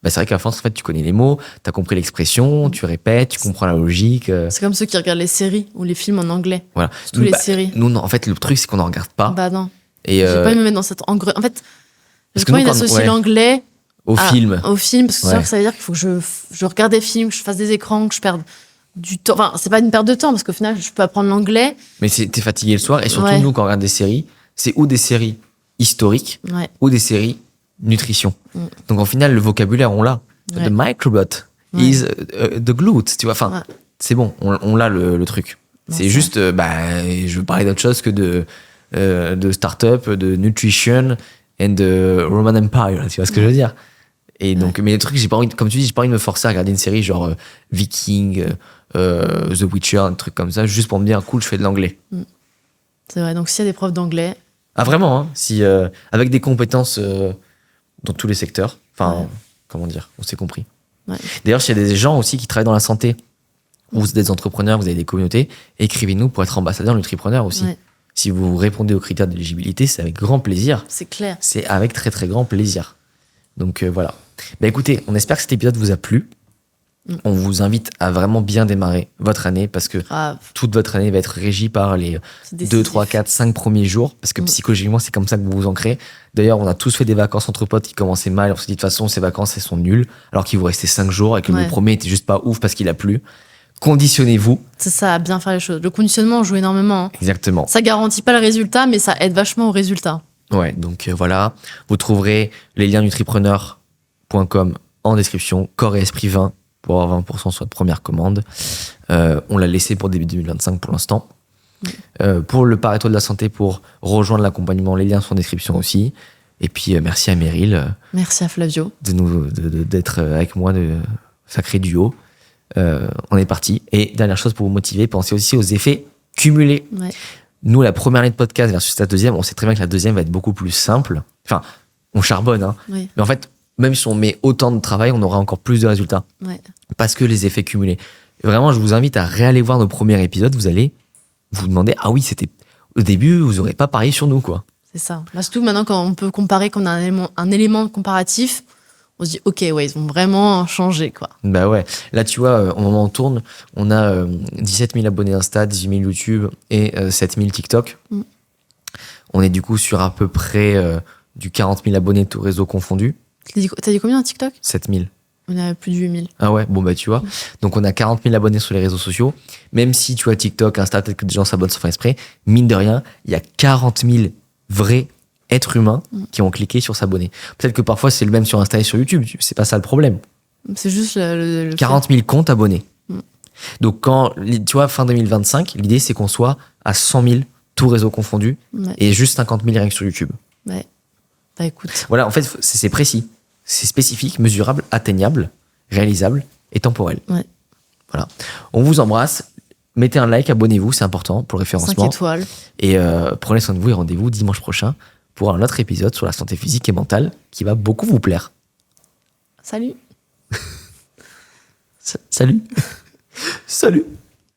Bah, c'est vrai qu'à force, en fait, tu connais les mots, t'as compris l'expression, tu répètes, tu comprends la logique.
C'est comme ceux qui regardent les séries ou les films en anglais.
Voilà.
Surtout les
Bah,
séries.
Nous, non, en fait, le truc, c'est qu'on n'en regarde pas.
Bah non.
Et
J'ai pas envie de me mettre dans cette engre... En fait,
Parce
j'ai
que
pas
nous,
envie
quand-
d'associer
ouais.
l'anglais
au film.
au film, parce que c'est sûr
Ouais.
que ça veut dire qu'il faut que je regarde des films, que je fasse des écrans, que je perde du temps. Enfin, c'est pas une perte de temps, parce qu'au final, je peux apprendre l'anglais.
Mais t'es fatigué le soir. Et surtout,
Ouais.
nous, quand on regarde des séries, c'est ou des séries historiques,
Ouais.
ou des séries nutrition. Donc, au final, le vocabulaire, on l'a.
Ouais.
The microbot
Ouais.
is the glute, tu vois. Enfin,
Ouais.
c'est bon, on l'a le truc.
Non,
C'est
ça.
juste, je veux parler d'autre chose que de start-up, de nutrition and de Roman Empire, tu vois ce que je veux dire. Et donc, mais le truc, j'ai pas envie, comme tu dis, j'ai pas envie de me forcer à regarder une série genre Viking, The Witcher, un truc comme ça, juste pour me dire, cool, je fais de l'anglais.
C'est vrai. Donc, s'il y a des profs d'anglais,
Ah, vraiment, hein, si, avec des compétences dans tous les secteurs. Enfin,
Ouais.
comment dire, on s'est compris.
Ouais.
D'ailleurs, s'il y a des gens aussi qui travaillent dans la santé, ou vous êtes des entrepreneurs, vous avez des communautés, écrivez-nous pour être ambassadeur Nutripreneur aussi.
Ouais.
Si vous répondez aux critères d'éligibilité, c'est avec grand plaisir.
c'est clair.
C'est avec très très grand plaisir. Donc voilà. Bah écoutez, on espère que cet épisode vous a plu. On vous invite à vraiment bien démarrer votre année parce que
Grave.
toute votre année va être régie par les
C'est
2,
décisif.
3, 4, 5 premiers jours parce que psychologiquement, c'est comme ça que vous vous ancrez. D'ailleurs, on a tous fait des vacances entre potes qui commençaient mal. On s'est dit de toute façon, ces vacances, elles sont nulles alors qu'il vous restait 5 jours et que
Ouais.
le premier était juste pas ouf parce qu'il a plu. Conditionnez-vous.
C'est ça, à bien faire les choses. Le conditionnement joue énormément. Hein.
Exactement.
Ça garantit pas le résultat, mais ça aide vachement au résultat.
Ouais, donc voilà. Vous trouverez les liens nutripreneur.com en description. Corps et esprit 20 pour avoir 20% sur votre première commande. On l'a laissé pour début 2025 pour l'instant. Pour le Pareto de la santé, pour rejoindre l'accompagnement, les liens sont en description aussi. Et puis merci à Meryl
Merci à Flavio.
d'être avec moi, de sacré duo. On est parti. Et dernière chose pour vous motiver, pensez aussi aux effets cumulés.
Ouais.
Nous, la première année de podcast versus la deuxième, on sait très bien que la deuxième va être beaucoup plus simple. Enfin, on charbonne, hein.
Oui.
Mais en fait, même si on met autant de travail, on aura encore plus de résultats.
Ouais.
Parce que les effets cumulés. Et vraiment, je vous invite à réaller voir nos premiers épisodes. Vous allez vous demander, ah oui, c'était au début, vous n'aurez pas parié sur nous, quoi.
C'est ça. Bah, surtout maintenant, quand on peut comparer, qu'on a un élément comparatif, on se dit, ok, ouais, ils ont vraiment changé, quoi.
Bah ouais. Là, tu vois, au moment où on tourne, on a 17 000 abonnés Insta, 18 000 YouTube et 7 000 TikTok.
Mm.
On est du coup sur à peu près du 40 000 abonnés, tout réseau confondu.
T'as dit combien à TikTok?
7 000.
On a plus de 8000.
Ah ouais, bon bah tu vois. Donc on a 40 000 abonnés sur les réseaux sociaux. Même si tu vois TikTok, Insta, peut-être que des gens s'abonnent sans faire exprès, mine de rien, il y a 40 000 vrais êtres humains qui ont cliqué sur s'abonner. Peut-être que parfois c'est le même sur Insta et sur YouTube, c'est pas ça le problème.
C'est juste le
40 000 comptes abonnés.
Mm.
Donc quand, tu vois, fin 2025, l'idée c'est qu'on soit à 100 000, tout réseau confondu,
Ouais.
et juste 50 000 rien que sur YouTube.
Ouais. Bah écoute,
Voilà, en fait, c'est précis. C'est spécifique, mesurable, atteignable, réalisable et temporel.
Ouais.
Voilà. On vous embrasse. Mettez un like, abonnez-vous, c'est important pour le
5
référencement.
étoiles.
Et prenez soin de vous et rendez-vous dimanche prochain pour un autre épisode sur la santé physique et mentale qui va beaucoup vous plaire.
Salut.
Salut. Salut.